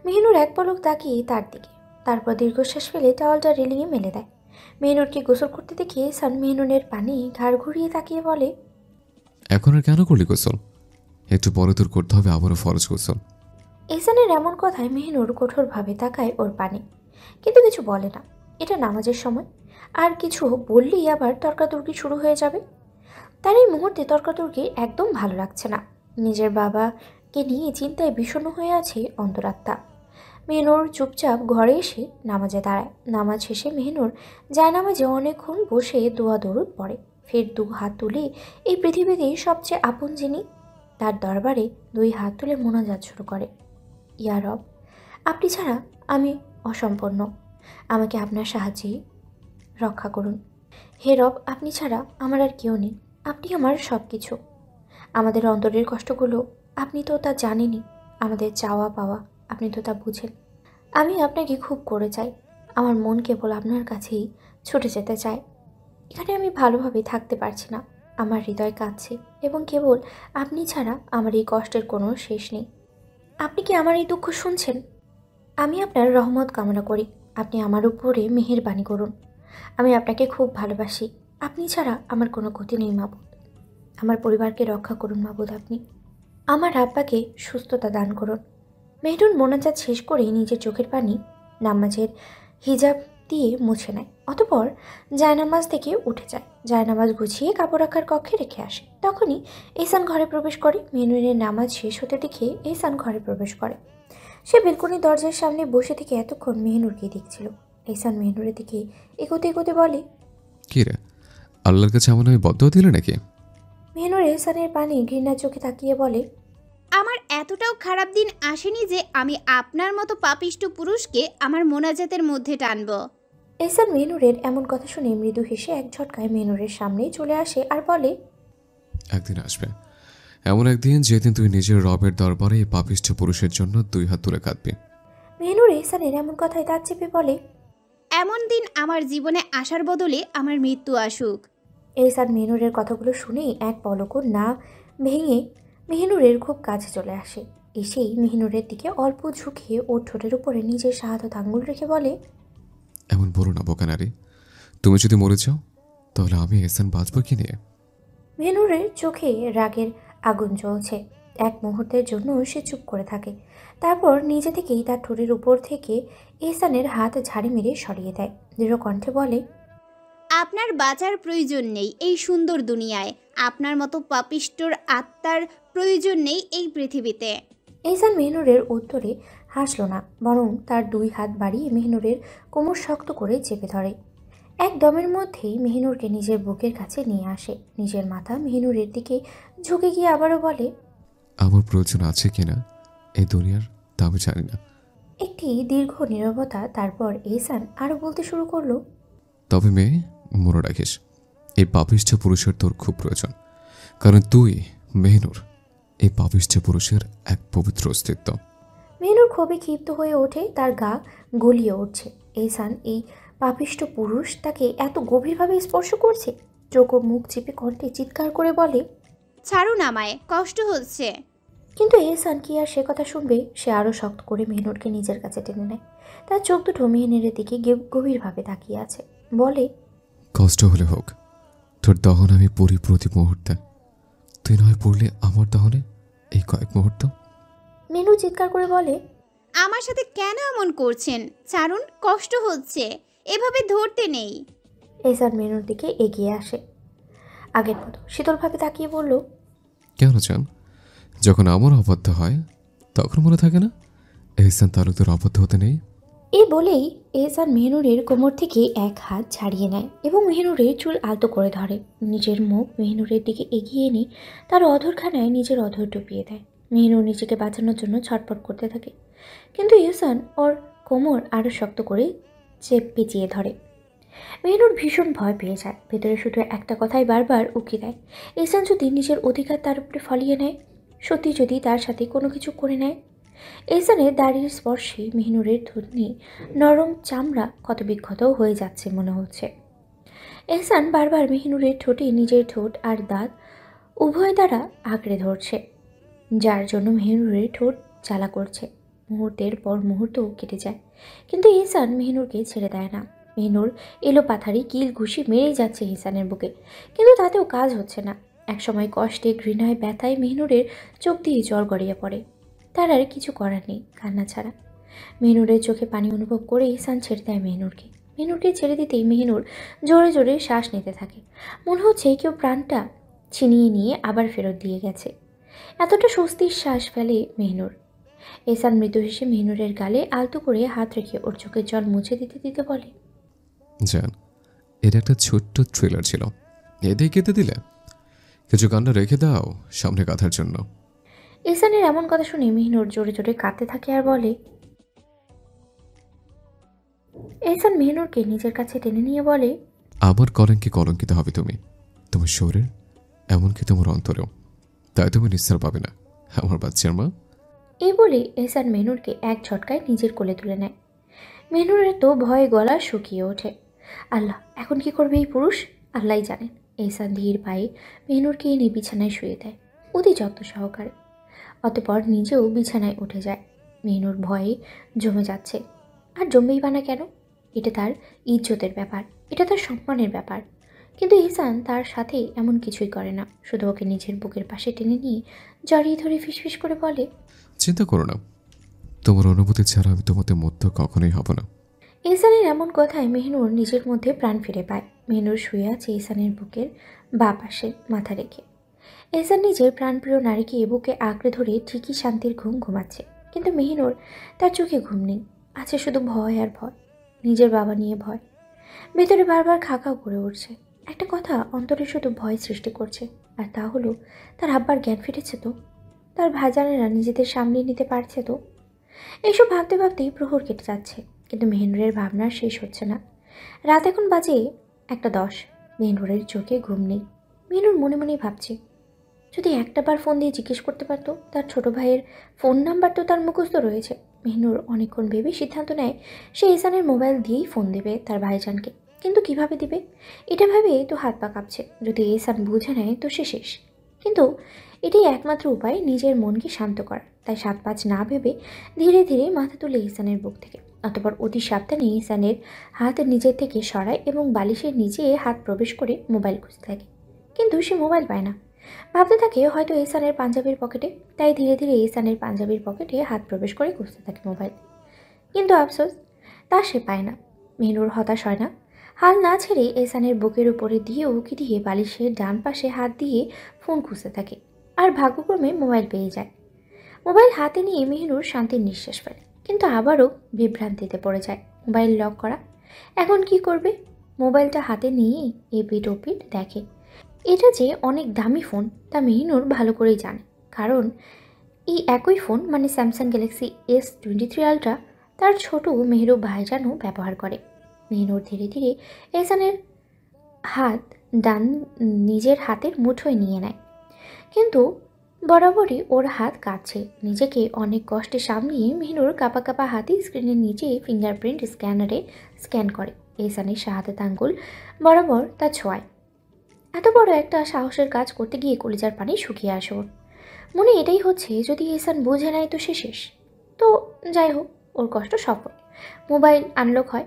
মেহনুর এক পলক তাকিয়ে তার দিকে, তারপর দীর্ঘশ্বাস ফেলে টাওয়ালটা রেলিংয়ে মেলে দেয়। মেহনুরকে গোসল করতে দেখে এহসান মেহনুরের পানি ঘাড় ঘুরিয়ে তাকিয়ে বলে, এখন আর কেন করলি গোসল? একটু পরে তোর করতে হবে আবারও ফরজ গোসল। এহসানের এমন কথায় মেহনুর কঠোরভাবে তাকায় ওর পানে, কিন্তু কিছু বলে না। এটা নামাজের সময়, আর কিছু বললেই আবার তর্কাতর্কি শুরু হয়ে যাবে। তার এই মুহূর্তে তর্কাতর্কি একদম ভালো লাগছে না। নিজের বাবাকে নিয়ে চিন্তায় বিষণ্ণ হয়ে আছে অন্তরাত্মা। মেহনুর চুপচাপ ঘরে এসে নামাজে দাঁড়ায়। নামাজ শেষে মেহনুর জায়নামাজে অনেকক্ষণ বসে দোয়া দরুদ পড়ে। ফের দু হাত তুলে এই পৃথিবীতে সবচেয়ে আপন যিনি, তার দরবারে দুই হাত তুলে মোনাজাত শুরু করে। ইয়া রব, আপনি ছাড়া আমি অসম্পূর্ণ, আমাকে আপনার সাহায্যেই রক্ষা করুন। হে রব, আপনি ছাড়া আমার আর কেউ নেই, আপনি আমার সব কিছু। আমাদের অন্তরের কষ্টগুলো আপনি তো তা জানেনই, আমাদের চাওয়া পাওয়া আপনি তো তা বুঝেন। আমি আপনাকে খুব করে চাই, আমার মন কেবল আপনার কাছেই ছুটে যেতে চায়। এখানে আমি ভালোভাবে থাকতে পারছি না, আমার হৃদয় কাঁদছে, এবং কেবল আপনি ছাড়া আমার এই কষ্টের কোনো শেষ নেই। আপনি কি আমার এই দুঃখ শুনছেন? আমি আপনার রহমত কামনা করি, আপনি আমার উপরে মেহেরবানি করুন। আমি আপনাকে খুব ভালোবাসি, আপনি ছাড়া আমার কোনো গতি নেই মাবুদ। আমার পরিবারকে রক্ষা করুন মাবুদ, আপনি আমার আব্বাকে সুস্থতা দান করুন। মেহনুর মোনাজাত শেষ করে নিজের চোখের পানি নামাজের হিজাব দিয়ে মুছে নেয়। অতঃপর জায়নামাজ থেকে উঠে যায়। জায়নামাজ গুছিয়ে কাপড় রাখার কক্ষে রেখে আসে। তখনই এহসান ঘরে প্রবেশ করে। মেহনুরের নামাজ শেষ হতে দেখে এহসান ঘরে প্রবেশ করে। সে বেলকনি দরজার সামনে বসে থেকে এতক্ষণ মেহনুরকে দেখছিল। এহসান মেহনুরের দিকে এগোতে এগোতে বলে, কি রে, আল্লাহর কাছে আমার আমি বদ্ধ দিলে নাকি? মেহনুর এহসানের পানি ঘৃণার চোখে তাকিয়ে বলে, আমার এতটাও খারাপ দিন আসেনি যে আমি আপনার মতো পাপিষ্ঠ পুরুষকে আমার মোনাজাতের মধ্যে টানব। এহসান মেহনুরের এমন কথা শুনে মৃদু হেসে এক ঝটকায় মেহনুরের সামনেই চলে আসে আর বলে, একদিন আসবে, এমন একদিন যেদিন তুই নিজের রবের দরবারে এই পাপিষ্ঠ পুরুষের জন্য দুই হাত তুলে কাঁদবি। মেহনুর এহসানের এমন কথায় দাঁত চেপে বলে, এমন দিন আমার জীবনে আসার বদলে আমার মৃত্যু আসুক। এহসান মেহনুরের কথাগুলো শুনেই এক পলকও না ভেঙে মেহনুরের খুব কাছে চলে আসে। এসেই মেহনুরের দিকে অল্প ঝুঁকিয়ে ওর ঠোঁটের উপরে নিজের শাহাদত আঙুল রেখে বলে, এমন বলো না বোকানারি, তুমি যদি মরে যাও তাহলে আমি এহসান বাঁচব কি নিয়ে? মেহনুরের চোখে রাগের আগুন জ্বলছে। এক মুহূর্তের জন্য সে চুপ করে থাকে, তারপর নিজে থেকেই তার ঠোঁটের উপর থেকে এহসানের হাত ঝাড়ি মেরে সরিয়ে দেয়। দৃঢ় কণ্ঠে বলে, আপনার বাঁচার প্রয়োজন নেই এই সুন্দর দুনিয়ায়। আপনার মতো পাপিষ্টর আত্মার প্রয়োজন নেই এই পৃথিবীতে। এহসান মেহনুরের উত্তরে হাসল না, বরং তার দুই হাত বাড়িয়ে মেহনুরের কোমর শক্ত করে চেপে ধরে। এক দমের মধ্যেই মেহনুরকে নিজের বুকের কাছে নিয়ে আসে, নিজের মাথা মেহনুরের দিকে ঝুঁকে গিয়ে আবারও বলে, আমার প্রয়োজন আছে কিনা এই দুনিয়ার তা আমি জানি না, একটি দীর্ঘ নীরবতা। তারপর এহসান আরও বলতে শুরু করলো, তবে মেয়ে মনে রাখিস এই পাপিষ্ঠ পুরুষের তোর খুব প্রয়োজন, কারণ তুই মেহনুর এই পাপিষ্ঠ পুরুষের এক পবিত্র অস্তিত্ব। মেহনুর খুবই ক্ষিপ্ত হয়ে ওঠে, তার গা গলিয়ে উঠছে। এহসান এই পাপিষ্ট পুরুষ তাকে এত গভীরভাবে স্পর্শ করছে। চোখ ও মুখ চেপে কণ্ঠে চিৎকার করে বলে, ছাড়ুন আমায়, কষ্ট হচ্ছে। কিন্তু এহসান কি আর সে কথা শুনবে? সে আরও শক্ত করে মেহনুরকে নিজের কাছে টেনে নেয়। তার চোখ দুটো মেহনুরের দিকে গভীরভাবে তাকিয়ে আছে। বলে, কষ্ট হলে হোক, তোর দহন আমি পড়ি প্রতি মুহূর্তে। তুই নয় পড়লে আমার দহনে এই কয়েক মুহূর্ত। মেহনুর চিৎকার করে বলে, আমার সাথে কেন এমন করছেন? ছাড়ুন, কষ্ট হচ্ছে, এভাবে ধরতে নেই। এহসান মেহনুর দিকে এগিয়ে আসে, আগের মতো শীতলভাবে তাকিয়ে বলল, কেন চান? যখন আমার অবাধ্য হয় তখন মনে থাকে না এহসান তালুকদার অবাধ্য হতে নেই? এই বলেই এহসান মেহনুরের কোমর থেকে এক হাত ছাড়িয়ে নেয় এবং মেহনুরের চুল আলতো করে ধরে। নিজের মুখ মেহনুরের দিকে এগিয়ে এনে তার অধরখানায় নিজের অধর ডুবিয়ে দেয়। মেহনুর নিজেকে বাঁচানোর জন্য ছটফট করতে থাকে, কিন্তু এহসান ওর কোমর আরও শক্ত করে পেঁচিয়ে ধরে। মেহনুর ভীষণ ভয় পেয়ে যায়। ভেতরে শুধু একটা কথাই বারবার উকি দেয়, এহসান যদি নিজের অধিকার তার উপরে ফলিয়ে নেয়, সত্যি যদি তার সাথে কোনো কিছু করে নেয়। এহসানের দাড়ির স্পর্শে মেহনুরের ধুতনি নরম চামড়া ক্ষতবিক্ষত হয়ে যাচ্ছে মনে হচ্ছে। এহসান বারবার মেহনুরের ঠোঁটে নিজের ঠোঁট আর দাঁত উভয় দ্বারা আঁকড়ে ধরছে, যার জন্য মেহনুরের ঠোঁট জ্বালা করছে। মুহূর্তের পর মুহূর্ত কেটে যায়, কিন্তু এহসান মেহনুরকে ছেড়ে দেয় না। মেহনুর এলো পাথারি কিল ঘুষি মেরেই যাচ্ছে এহসানের বুকে, কিন্তু তাতেও কাজ হচ্ছে না। একসময় কষ্টে, ঘৃণায়, ব্যথায় মেহনুরের চোখ দিয়ে জল গড়িয়ে পড়ে। তার আর কিছু করার নেই কান্না ছাড়া। মেহনুরের চোখে পানি অনুভব করে এহসান ছেড়ে দেয় মেহনুরকে। মেহনুরকে ছেড়ে দিতেই মেহনুর জোরে জোরে শ্বাস নিতে থাকে, মনে হচ্ছে কেউ প্রাণটা ছিনিয়ে নিয়ে আবার ফেরত দিয়ে গেছে। এতটা স্বস্তির শ্বাস ফেলে মেহনুর। এহসান মৃদু হেসে মেহনুরের গালে আলতো করে হাত রেখে ওর চোখের জল মুছে দিতে দিতে বলে, জান, এটা একটা ছোট্ট থ্রিলার ছিল, এতেই কেঁদে দিলে? কিছু কান্না রেখে দাও সামনে কাঁথার জন্য। এহসানের এমন কথা শুনে মেহনুর জোরে জোরে কাঁদতে থাকে আর বলে, এহসান মেহনুরকে নিজের কাছে টেনে নিয়ে বলে, আমার কলঙ্কে কলঙ্কিত হবে তুমি, তোমার শরীর, এমনকি তোমার অন্তরেও। তাই তুমি নিস্তার পাবে না আমার বাচ্চার মা। এই বলে এহসান মেহনুরকে এক ঝটকায় নিজের কোলে তুলে নেয়। মেহনুরের তো ভয়ে গলা শুকিয়ে ওঠে। আল্লাহ, এখন কি করবে এই পুরুষ? আল্লাহই জানেন। এহসান ধীর পায়ে মেহনুরকে এনে বিছানায় শুয়ে দেয়, অতি যত্ন সহকারে। অতঃপর নিজেও বিছানায় উঠে যায়। মেহনুর ভয়ে জমে যাচ্ছে, আর জমবেই বা না কেন? এটা তার ইজ্জতের ব্যাপার, এটা তার সম্মানের ব্যাপার। কিন্তু এহসান তার সাথে এমন কিছুই করে না, শুধু ওকে নিজের বুকের পাশে টেনে নিয়ে জড়িয়ে ধরে ফিসফিস করে বলে, চিন্তা করো না, তোমার অনুভূতি ছাড়া আমি তোমাদের মধ্যে কখনোই হব না। এহসানের এমন কথায় মেহনুর নিজের মধ্যে প্রাণ ফিরে পায়। মেহনুর শুয়ে আছে এহসানের বুকের বাঁ পাশে মাথা রেখে। এহসান নিজের প্রাণপ্রিয় নারীকে বুকে আঁকড়ে ধরে ঠিকই শান্তির ঘুম ঘুমাচ্ছে, কিন্তু মেহনুর তার চোখে ঘুম নেই, আছে শুধু ভয় আর ভয়। নিজের বাবা নিয়ে ভয়, ভেতরে বারবার খাকাও করে উঠছে। একটা কথা অন্তরে শুধু ভয় সৃষ্টি করছে, আর তা হলো তার আব্বার জ্ঞান ফিরেছে তো, তার ভাইজানেরা নিজেদের সামলিয়ে নিতে পারছে তো। এইসব ভাবতে ভাবতেই প্রহর কেটে যাচ্ছে, কিন্তু মেহনুরের ভাবনা শেষ হচ্ছে না। রাত এখন বাজে 1:10। মেহনুরের চোখে ঘুম নেই। মেহনুর মনে মনেই ভাবছে, যদি একটাবার ফোন দিয়ে জিজ্ঞেস করতে পারতো, তার ছোট ভাইয়ের ফোন নাম্বার তো তার মুখস্থ রয়েছে। মেহনুর অনেকক্ষণ ভেবে সিদ্ধান্ত নেয় সে এহসানের মোবাইল দিয়েই ফোন দেবে তার ভাইজানকে। কিন্তু কিভাবে দিবে এটা ভেবে তো হাত পা কাঁপছে। যদি এহসান বুঝে নেয় তো সে শেষ। কিন্তু এটাই একমাত্র উপায় নিজের মনকে শান্ত করার। তাই 7-5 না ভেবে ধীরে ধীরে মাথা তুলে এহসানের বুক থেকে, অতঃপর অতি সাবধানে এহসানের হাত নিজের থেকে সরায় এবং বালিশের নিচে হাত প্রবেশ করে মোবাইল খুঁজতে থাকে। কিন্তু সে মোবাইল পায় না। ভাবতে থাকে হয়তো এহসানের পাঞ্জাবির পকেটে, তাই ধীরে ধীরে এহসানের পাঞ্জাবির পকেটে হাত প্রবেশ করে খুঁজতে থাকে মোবাইল। কিন্তু আফসোস, তা সে পায় না। মেহনুর হতাশ হয় না, হাল না ছেড়ে এহসানের বুকের উপরে দিয়ে উকি দিয়ে বালিশের ডান পাশে হাত দিয়ে ফোন খুঁজতে থাকে, আর ভাগ্যক্রমে মোবাইল পেয়ে যায়। মোবাইল হাতে নিয়ে মেহনুর শান্তির নিঃশ্বাস ফেলে, কিন্তু আবারও বিভ্রান্তিতে পড়ে যায়। মোবাইল লক করা, এখন কি করবে? মোবাইলটা হাতে নিয়ে এপিট ওপিট দেখে। এটা যে অনেক দামি ফোন তা মেহনুর ভালো করেই জানে, কারণ এই একই ফোন মানে স্যামসাং গ্যালাক্সি S23 আলট্রা তার ছোট মেহরুব ভাইজানও ব্যবহার করে। মেহনুর ধীরে ধীরে এহসানের হাত ডান নিজের হাতের মুঠোয় নিয়ে নেয়, কিন্তু বরাবরই ওর হাত কাঁপছে। নিজেকে অনেক কষ্টে সামলিয়ে মেহনুর কাঁপা কাঁপা হাতে স্ক্রিনের নিচে ফিঙ্গারপ্রিন্ট স্ক্যানারে স্ক্যান করে। এহসানের শাহাদাত আঙ্গুল বরাবর তা ছোঁয়ায়। এত বড় একটা সাহসের কাজ করতে গিয়ে কলিজার পানি শুকিয়ে আসে ওর। মনে এটাই হচ্ছে যদি এহসান বুঝে নেয় তো সে শেষ। তো যাই হোক, ওর কষ্ট সফল। মোবাইল আনলক হয়।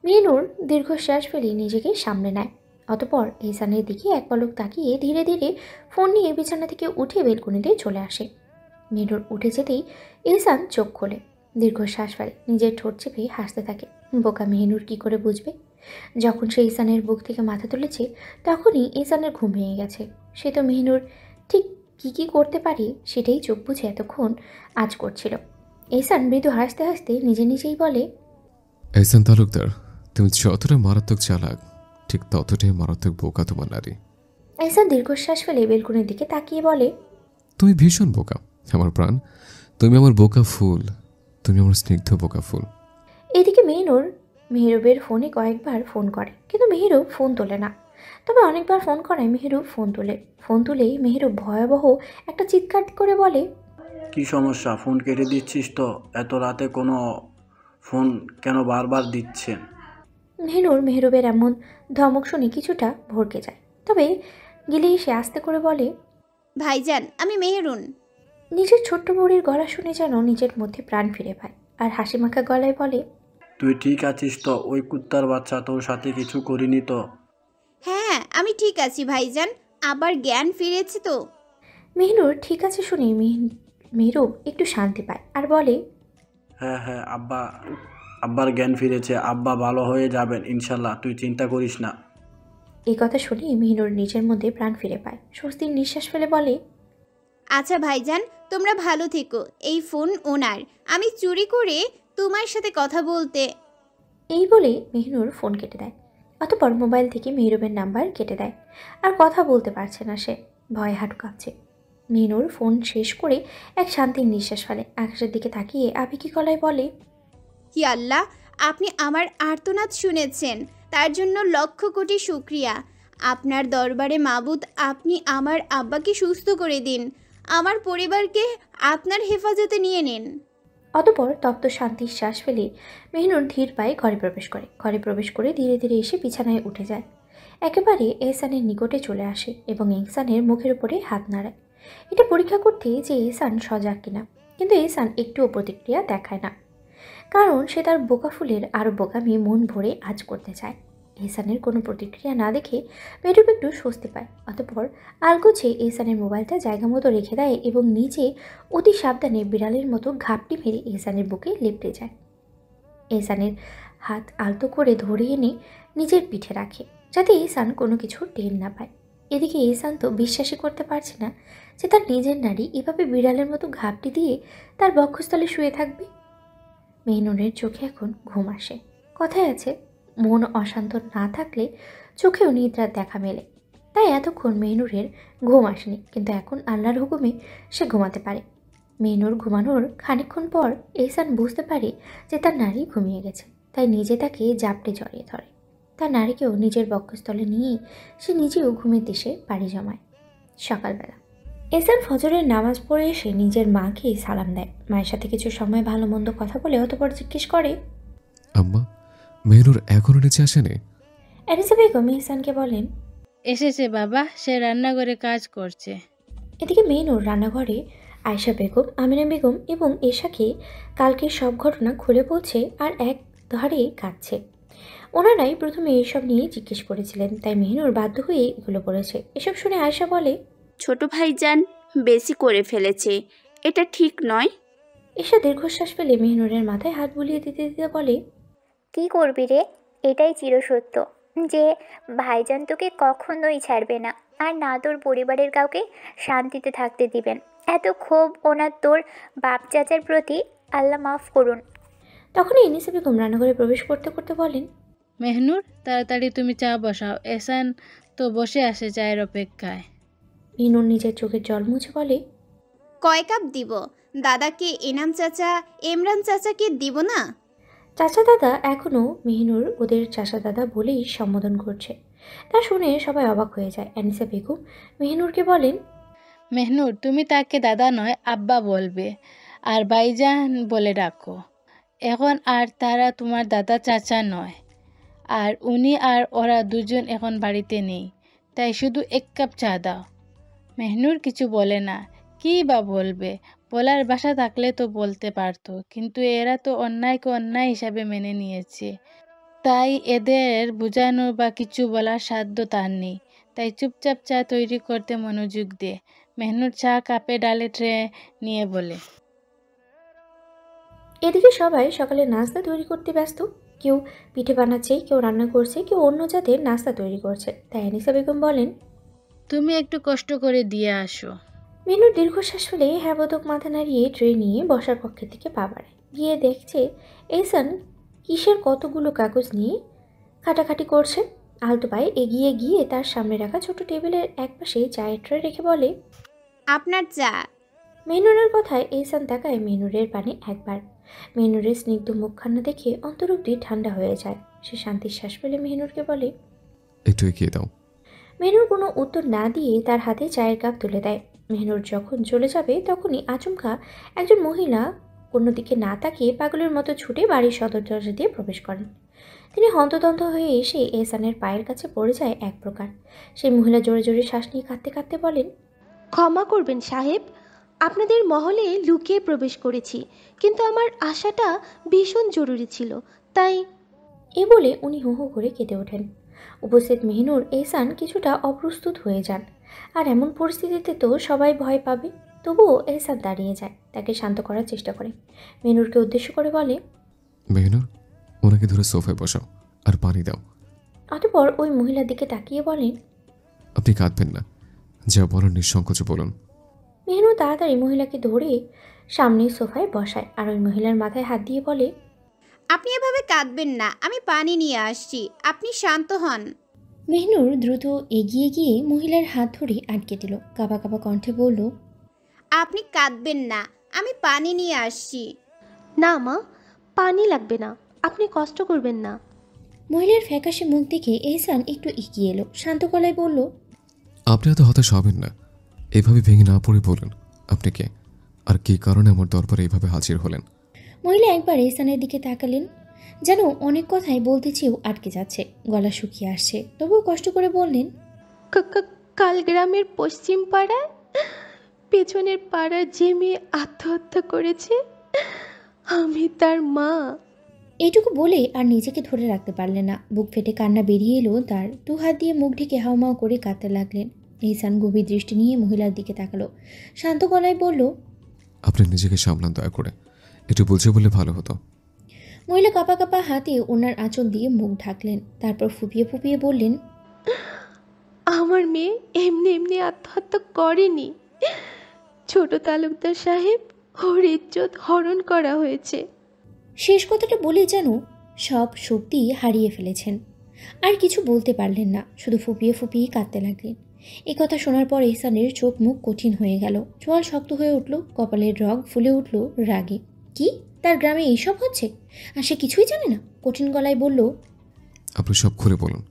মেহনুর দীর্ঘশ্বাস ফেলে নিজেকে সামনে নেয়। অতপর এহসানের দিকে এক পলক তাকিয়ে ধীরে ধীরে ফোন নিয়ে বিছানা থেকে উঠে বেলকনিতে চলে আসে। মেহনুর উঠে যেতেই এহসান চোখ খোলে, দীর্ঘশ্বাস ফেলে, নিজের ঠোঁট চেপে হাসতে থাকে। বোকা মেহনুর কি করে বুঝবে? যখন সে এহসানের বুক থেকে মাথা তুলেছে তখনই এহসানের ঘুম ভেঙে গেছে। সে তো মেহনুর ঠিক কি করতে পারে সেটাই চোখ বুঝে এতক্ষণ আজ করছিল। এহসান মৃদু হাসতে হাসতে নিজে নিজেই বলে, এহসান তালুকদার, তুমি যতটা মারাত্মক চালাক ঠিক ততটাই মারাত্মক বোকা তোমার নারী। এহসান দীর্ঘশ্বাস ফেলে বেলকনির দিকে তাকিয়ে বলে, তুমি ভীষণ বোকা আমার প্রাণ, তুমি আমার বোকা ফুল, তুমি আমার স্নিগ্ধ বোকা ফুল। এদিকে মেহরুবের ফোনে কয়েকবার ফোন করে, কিন্তু মেহরুব ফোন তোলে না। তবে অনেকবার ফোন করায় মেহরুব ফোন তুলেই মেহরুব ভয়াবহ একটা চিৎকার করে বলে, কি সমস্যা? ফোন কেটে দিচ্ছিস তো? এত রাতে কোনো ফোন কেন বারবার দিচ্ছেন? মেহরুবের এমন ধমক শুনে কিছুটা ভড়কে যায়, তবে গেলে সে আস্তে করে বলে, ভাইজান, আমি মেহেরুন। নিজের ছোট্ট বউয়ের গলা শুনে যেন নিজের মধ্যে প্রাণ ফিরে পায়, আর হাসি মাখা গলায় বলে, তুই ঠিক আছিস তো? ওই কুত্তার বাচ্চা তোর সাথে কিছু করিনি তো? হ্যাঁ, আমি ঠিক আছি ভাইজান, আবার জ্ঞান ফিরেছে তো? মেহনুর ঠিক আছে শুনে মেহরুব একটু শান্তি পায় আর বলে, হ্যাঁ হ্যাঁ, আব্বার জ্ঞান ফিরেছে। আব্বা ভালো হয়ে যাবেন ইনশাল্লাহ, তুই চিন্তা করিস না। এই কথা শুনে মেহনুর নিজের মধ্যে প্রাণ ফিরে পায়, স্বস্তির নিঃশ্বাস ফেলে বলে, আচ্ছা ভাইজান, তোমরা ভালো থেকো। এই ফোন ওনার, আমি চুরি করে তোমার সাথে কথা বলতে। এই বলে মেহনুর ফোন কেটে দেয়। অতপর মোবাইল থেকে মেহরুবের নাম্বার কেটে দেয়। আর কথা বলতে পারছে না সে, ভয়ে হাঁটু কাঁপছে। মেহনুর ফোন শেষ করে এক শান্তির নিঃশ্বাস ফেলে, আকাশের দিকে তাকিয়ে আবেগী গলায় বলে, হি আল্লাহ, আপনি আমার আর্তনাদ শুনেছেন, তার জন্য লক্ষ কোটি শুক্রিয়া। আপনার দরবারে মাবুদ, আপনি আমার আব্বাকে সুস্থ করে দিন, আমার পরিবারকে আপনার হেফাজতে নিয়ে নিন। অতপর তপ্ত শান্তির শ্বাস ফেলে মেহনুর ধীর পায়ে ঘরে প্রবেশ করে। ঘরে প্রবেশ করে ধীরে ধীরে এসে বিছানায় উঠে যায়। একেবারে এহসানের নিকটে চলে আসে এবং এহসানের মুখের উপরে হাত নাড়ায়। এটা পরীক্ষা করতে যে এহসান সজাগ কিনা, কিন্তু এহসান একটুও প্রতিক্রিয়া দেখায় না, কারণ সে তার বোকা ফুলের আরও বোকামি মন ভরে আজ করতে চায়। এহসানের কোনো প্রতিক্রিয়া না দেখে মেহরুব একটু স্বস্তি পায়। অতঃপর আলগোছে এহসানের মোবাইলটা জায়গা মতো রেখে দেয় এবং নিচে অতি সাবধানে বিড়ালের মতো ঘাপটি মেরে এহসানের বুকে লেপটে যায়। এহসানের হাত আলতো করে ধরে এনে নিজের পিঠে রাখে, যাতে এহসান কোনো কিছু টের না পায়। এদিকে এহসান তো বিশ্বাসই করতে পারছে না যে তার নিজের নারী এভাবে বিড়ালের মতো ঘাপটি দিয়ে তার বক্ষস্থলে শুয়ে থাকবে। মেহনুরের চোখে এখন ঘুম আসে। কথায় আছে, মন অশান্ত না থাকলে চোখেও নিদ্রার দেখা মেলে। তাই এতক্ষণ মেহনুরের ঘুম আসেনি, কিন্তু এখন আল্লাহর হুকুমে সে ঘুমাতে পারে। মেহনুর ঘুমানোর খানিকক্ষণ পর এহসান বুঝতে পারে যে তার নারী ঘুমিয়ে গেছে, তাই নিজে তাকে জাপটে জড়িয়ে ধরে। তার নারীকেও নিজের বক্ষস্থলে নিয়ে সে নিজেও ঘুমের দেশে পাড়ি জমায়। সকালবেলা এহসান ফজরের নামাজ পড়ে এসে নিজের মাকে সালাম দেয়। মায়ের সাথে কিছু সময় ভালো মন্দ কথা বলে অতপর জিজ্ঞেস করে, আম্মা, মেহনুর এখনো নিচে আসেনি? এনিসা বেগম এহসানকে বলেন, এসেছে বাবা, সে রান্নাঘরে কাজ করছে। এদিকে মেহনুর রান্নাঘরে আয়েশা বেগম, আমিনা বেগম এবং এশাকে কালকের সব ঘটনা খুলে বলছে আর এক ধরে কাঁদছে। ওনারাই প্রথমে এইসব নিয়ে জিজ্ঞেস করেছিলেন, তাই মেহনুর বাধ্য হয়ে এগুলো বলেছে। এসব শুনে আয়েশা বলে, ছোট ভাইজান বেশি করে ফেলেছে, এটা ঠিক নয়। ঈশা দীর্ঘশ্বাস ফেলে মেহনুরের মাথায় হাত বুলিয়ে দিতে দিতে বলে, কি করবি রে, এটাই চিরসত্য যে ভাইজান তোকে কখনোই ছাড়বে না, আর না তোর পরিবারের কাউকে শান্তিতে থাকতে দিবেন। এত ক্ষোভ ওনার তোর বাপ চাচার প্রতি, আল্লাহ মাফ করুন। তখনই এনিসা বেগম রান্নাঘরে প্রবেশ করতে করতে বলেন, মেহনুর, তাড়াতাড়ি তুমি চা বসাও, এহসান তো বসে আসে চায়ের অপেক্ষায়। মেহনুর নিজের চোখের জল মুছে বলে, কয় কাপ দিব? দাদাকে এনাম চাচা, এমরান চাচাকে দিব না? চাচা দাদা এখনও মেহনুর ওদের চাচা দাদা বলেই সম্বোধন করছে। তা শুনে সবাই অবাক হয়ে যায়। এনিসা বেগম মেহনুরকে বলেন, মেহনুর, তুমি তাকে দাদা নয় আব্বা বলবে, আর ভাইজান বলে ডাকো। এখন আর তারা তোমার দাদা চাচা নয়, আর উনি আর ওরা দুজন এখন বাড়িতে নেই, তাই শুধু এক কাপ চা দাও। মেহনুর কিছু বলে না, কী বা বলবে, বলার ভাষা থাকলে তো বলতে পারতো, কিন্তু এরা তো অন্যায়কে অন্যায় হিসাবে মেনে নিয়েছে, তাই এদের বোঝানো বা কিছু বলার সাধ্য তার নেই। তাই চুপচাপ চা তৈরি করতে মনোযোগ দে। মেহনুর চা কাপে ডালে ট্রে নিয়ে বলে। এদিকে সবাই সকালে নাস্তা তৈরি করতে ব্যস্ত। কেউ পিঠে বানাচ্ছে, কেউ রান্না করছে, কেউ অন্য জাতের নাস্তা তৈরি করছে। তাই এনিসা বেগম বলেন, তুমি একটু কষ্ট করে দিয়ে আসো। মেহনুর দীর্ঘশ্বাস ফেলে হ্যাঁ বোধক মাথা নাড়িয়ে ট্রে নিয়ে বসার কক্ষের দিকে পা বাড়ায়। গিয়ে দেখছে এহসান কিসের কতগুলো কাগজ নিয়ে খাটাখাটি করছে। আলতো পায়ে এগিয়ে গিয়ে তার সামনে রাখা ছোট টেবিলের একপাশে চায়ের ট্রে রেখে বলে, আপনার চা। মেহনুরের কথায় এহসান তাকায় মেহনুরের পানে একবার। মেহনুরের স্নিগ্ধ মুখখানা দেখে অন্তরব্দি ঠান্ডা হয়ে যায়। সে শান্তির শ্বাস ফেলে মেহনুরকে বলে, একটু এগিয়ে দাও। মেহনুর কোনো উত্তর না দিয়ে তার হাতে চায়ের কাপ তুলে দেয়। মেহনুর যখন চলে যাবে তখনই আচমকা একজন মহিলা অন্যদিকে না তাকিয়ে পাগলের মতো ছুটে বাড়ির সদর দরজা দিয়ে প্রবেশ করেন। তিনি হন্তদন্ত হয়ে এসে এহসানের পায়ের কাছে পড়ে যায় এক প্রকার। সেই মহিলা জোরে জোরে শ্বাস নিয়ে কাঁদতে কাঁদতে বলেন, ক্ষমা করবেন সাহেব, আপনাদের মহলে লুকিয়ে প্রবেশ করেছি, কিন্তু আমার আশাটা ভীষণ জরুরি ছিল, তাই। এ বলে উনি হু হু করে কেঁদে ওঠেন। উপস্থিত মেহনুর এহসান কিছুটা অপ্রস্তুত হয়ে যান। আর এমন পরিস্থিতিতে তো সবাই ভয় পাবে। তবুও এহসান দাঁড়িয়ে যায়, তাকে শান্ত করার চেষ্টা করে। মেহনুরকে উদ্দেশ্য করে বলে, মেহনুর, ওনাকে ধরে সোফায় বসাও আর পানি দাও। অতঃপর ওই মহিলার দিকে তাকিয়ে বলেন, আপনি কাঁদবেন না, যা বলার নিঃসংকোচে বলুন। মেহনুর তাড়াতাড়ি মহিলাকে ধরে সামনে সোফায় বসায় আর ওই মহিলার মাথায় হাত দিয়ে বলে, আপনি এভাবে কাঁদবেন না, আমি পানি নিয়ে আসছি, আপনি শান্ত হন। মেহনুর দ্রুত এগিয়ে গিয়ে মহিলার হাত ধরে আটকে দিল। কাঁপা কাঁপা কণ্ঠে বলল, আপনি কাঁদবেন না, আমি পানি নিয়ে আসছি। না মা, পানি লাগবে না, আপনি কষ্ট করবেন না। মহিলার ফ্যাকাশে মুখ দেখে এহসান একটু এগিয়ে এলো, শান্ত গলায় বলল, আপনি এত হতাশ হবেন না, এভাবে ভেঙে না পড়ে বলুন আপনি কে, আর কী কারণে আমার দরবারে এইভাবে হাজির হলেন। মহিলা একবার এহসানের দিকে তাকালেন, যেন অনেক কথাই বলতে চেয়েও আটকে যাচ্ছে, গলা শুকিয়ে আসছে, তবুও কষ্ট করে বললেন, কাল গ্রামের পশ্চিম পাড়ায় পেছনের পাড়ার যে মেয়ে আত্মহত্যা করেছে, আমি তার মা। এইটুকু বলে আর নিজেকে ধরে রাখতে পারলেন না। বুক ফেটে কান্না বেরিয়ে এলো তার। দু হাত দিয়ে মুখ ঢেকে হাউমাউ করে কাঁদতে লাগলেন। এহসান গভীর দৃষ্টি নিয়ে মহিলার দিকে তাকালো, শান্ত গলায় বলল, আপনি নিজেকে সামলান দয়া করে, একটু বুঝে বললে ভালো হতো। মহিলা কাঁপা কাঁপা হাতে ওনার আঁচল দিয়ে মুখ ঢাকলেন, তারপর ফুপিয়ে ফুপিয়ে বললেন, আমার মেয়ে এমনি এমনি আত্মহত্যা করেনি, ছোট তালুকদার সাহেব, ওর ইজ্জত হরণ করা হয়েছে। শেষ কথাটা বলে যেন সব শক্তি হারিয়ে ফেলেছেন। আর কিছু বলতে পারলেন না, শুধু ফুপিয়ে ফুপিয়ে কাঁদতে লাগলেন। এই কথা শোনার পর এহসানের চোখ মুখ কঠিন হয়ে গেল, চোয়াল শক্ত হয়ে উঠল, কপালের রগ ফুলে উঠল রাগে। কি তার গ্রামে এইসব হচ্ছে আর সে কিছুই জানে না? কঠিন গলায় বলল, আপনি সব খুলে বলুন।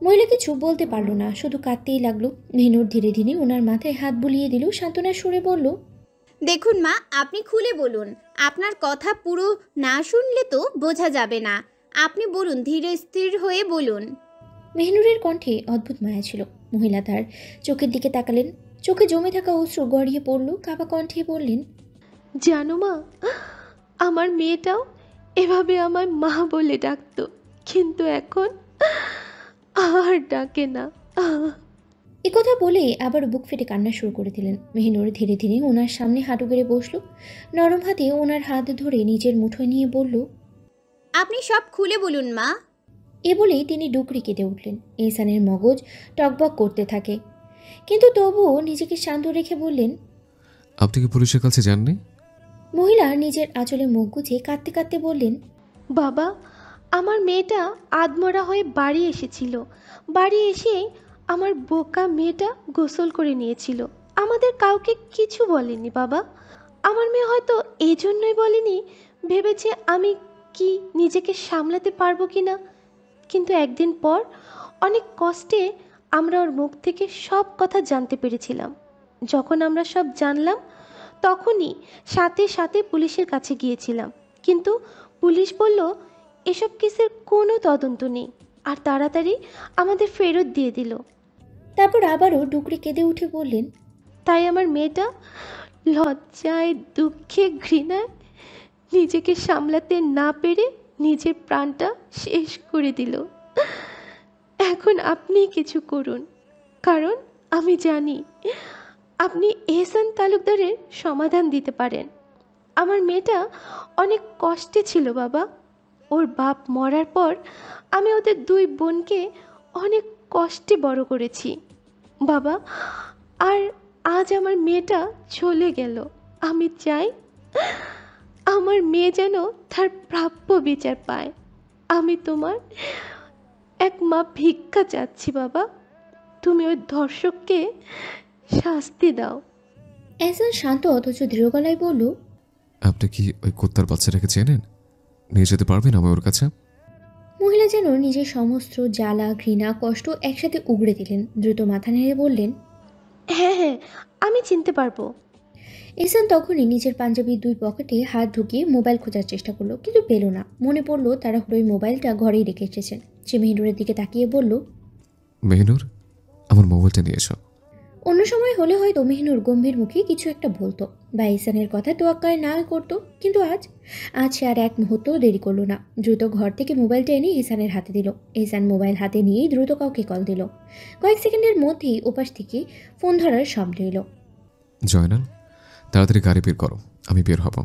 মহিলা কিছু বলতে পারল না, শুধু কাঁদতেই লাগলো। মেহনুর ধীরে ধীরে ওনার মাথায় হাত বুলিয়ে দিল, সান্ত্বনার সুরে বলল, দেখুন মা, আপনি খুলে বলুন, আপনার কথা পুরো না শুনলে তো বোঝা যাবে না। আপনি বলুন, ধীরে স্থির হয়ে বলুন। মেহনুরের কণ্ঠে অদ্ভুত মায়া ছিল। মহিলা তার চোখের দিকে তাকালেন, চোখে জমে থাকা অশ্রু গড়িয়ে পড়ল। কাঁপা কণ্ঠে বললেন, জানো মা, আমার মেয়েটাও এভাবে আমায় মা বলে ডাকতো, কিন্তু এখন আর ডাকে না। একথা বলেই আবার বুক ফেটে কান্না শুরু করে দিলেন। মেহিনুর ধীরে ধীরে ওনার সামনে হাঁটু গেড়ে বসলো, নরম হাতে ওনার হাত ধরে নিজের মুঠোয় নিয়ে বলল, আপনি সব খুলে বলুন মা। এ বলেই তিনি ডুকরি কেঁদে উঠলেন। এহসানের মগজ টকবক করতে থাকে, কিন্তু তবুও নিজেকে শান্ত রেখে বললেন। আপনি কি পুলিশের কাছে যাননি? মহিলা নিজের আঁচলে মুখ গুজে কাঁদতে কাঁদতে বললেন, বাবা, আমার মেয়েটা আধমরা হয়ে বাড়ি এসেছিল। বাড়ি এসে আমার বোকা মেয়েটা গোসল করে নিয়েছিল। আমাদের কাউকে কিছু বলেনি বাবা। আমার মেয়ে হয়তো এই জন্যই বলেনি, ভেবেছে আমি কি নিজেকে সামলাতে পারবো কি না। কিন্তু একদিন পর অনেক কষ্টে আমরা ওর মুখ থেকে সব কথা জানতে পেরেছিলাম। যখন আমরা সব জানলাম তখনই সাথে সাথে পুলিশের কাছে গিয়েছিলাম, কিন্তু পুলিশ বলল এসব কেসের কোনো তদন্ত নেই আর তাড়াতাড়ি আমাদের ফেরত দিয়ে দিল। তারপর আবারও ডুকরে কেঁদে উঠে বললেন, তাই আমার মেয়েটা লজ্জায়, দুঃখে, ঘৃণায় নিজেকে সামলাতে না পেরে নিজের প্রাণটা শেষ করে দিল। এখন আপনি কিছু করুন, কারণ আমি জানি আপনি এহসান তালুকদারের সমাধান দিতে পারেন। আমার মেয়েটা অনেক কষ্টে ছিল বাবা। ওর বাপ মরার পর আমি ওদের দুই বোনকে অনেক কষ্টে বড় করেছি বাবা। আর আজ আমার মেয়েটা চলে গেল। আমি চাই আমার মেয়ে যেন তার প্রাপ্য বিচার পায়। আমি তোমার এক মা ভিক্ষা চাচ্ছি বাবা, তুমি ওই ধর্ষককে শাস্তি দাও। এহসান শান্ত অথচ দৃঢ় গলায় বলল, আপনি কি ওই কুত্তার বাচ্চাটাকে চেনেন? নিয়ে যেতে পারবেন আমি ওর কাছে? মহিলা যেন নিজের সমস্ত জ্বালা, ঘৃণা, কষ্ট একসাথে উগড়ে দিলেন। দ্রুত মাথা নেড়ে বললেন, হ্যাঁ হ্যাঁ, আমি চিনতে পারবো। এহসান তখনই নিজের পাঞ্জাবির দুই পকেটে হাত ঢুকিয়ে মোবাইল খোঁজার চেষ্টা করলো, কিন্তু পেল না। মনে পড়লো তাড়াহুড়োই মোবাইলটা ঘরেই রেখে এসেছেন। সে মেহিনুরের দিকে তাকিয়ে বলল, মেহনুর, আমার মোবাইলটা নিয়ে এসো। অন্য সময় হলে হয়তো মেহিনুর গম্ভীর মুখে কিছু একটা বলতো বা এহসানের কথা তোয়াক্কায় না করতো, কিন্তু আজ সে আর এক মুহূর্ত দেরি করলো না। দ্রুত ঘর থেকে মোবাইলটা এনে এহসানের হাতে দিল। এহসান মোবাইল হাতে নিয়েই দ্রুত কাউকে কল দিল। কয়েক সেকেন্ডের মধ্যেই ওপাশ থেকে ফোন ধরার শব্দ এলো। জয়নাল, তাড়াতাড়ি গাড়ি বের করো, আমি বের হব।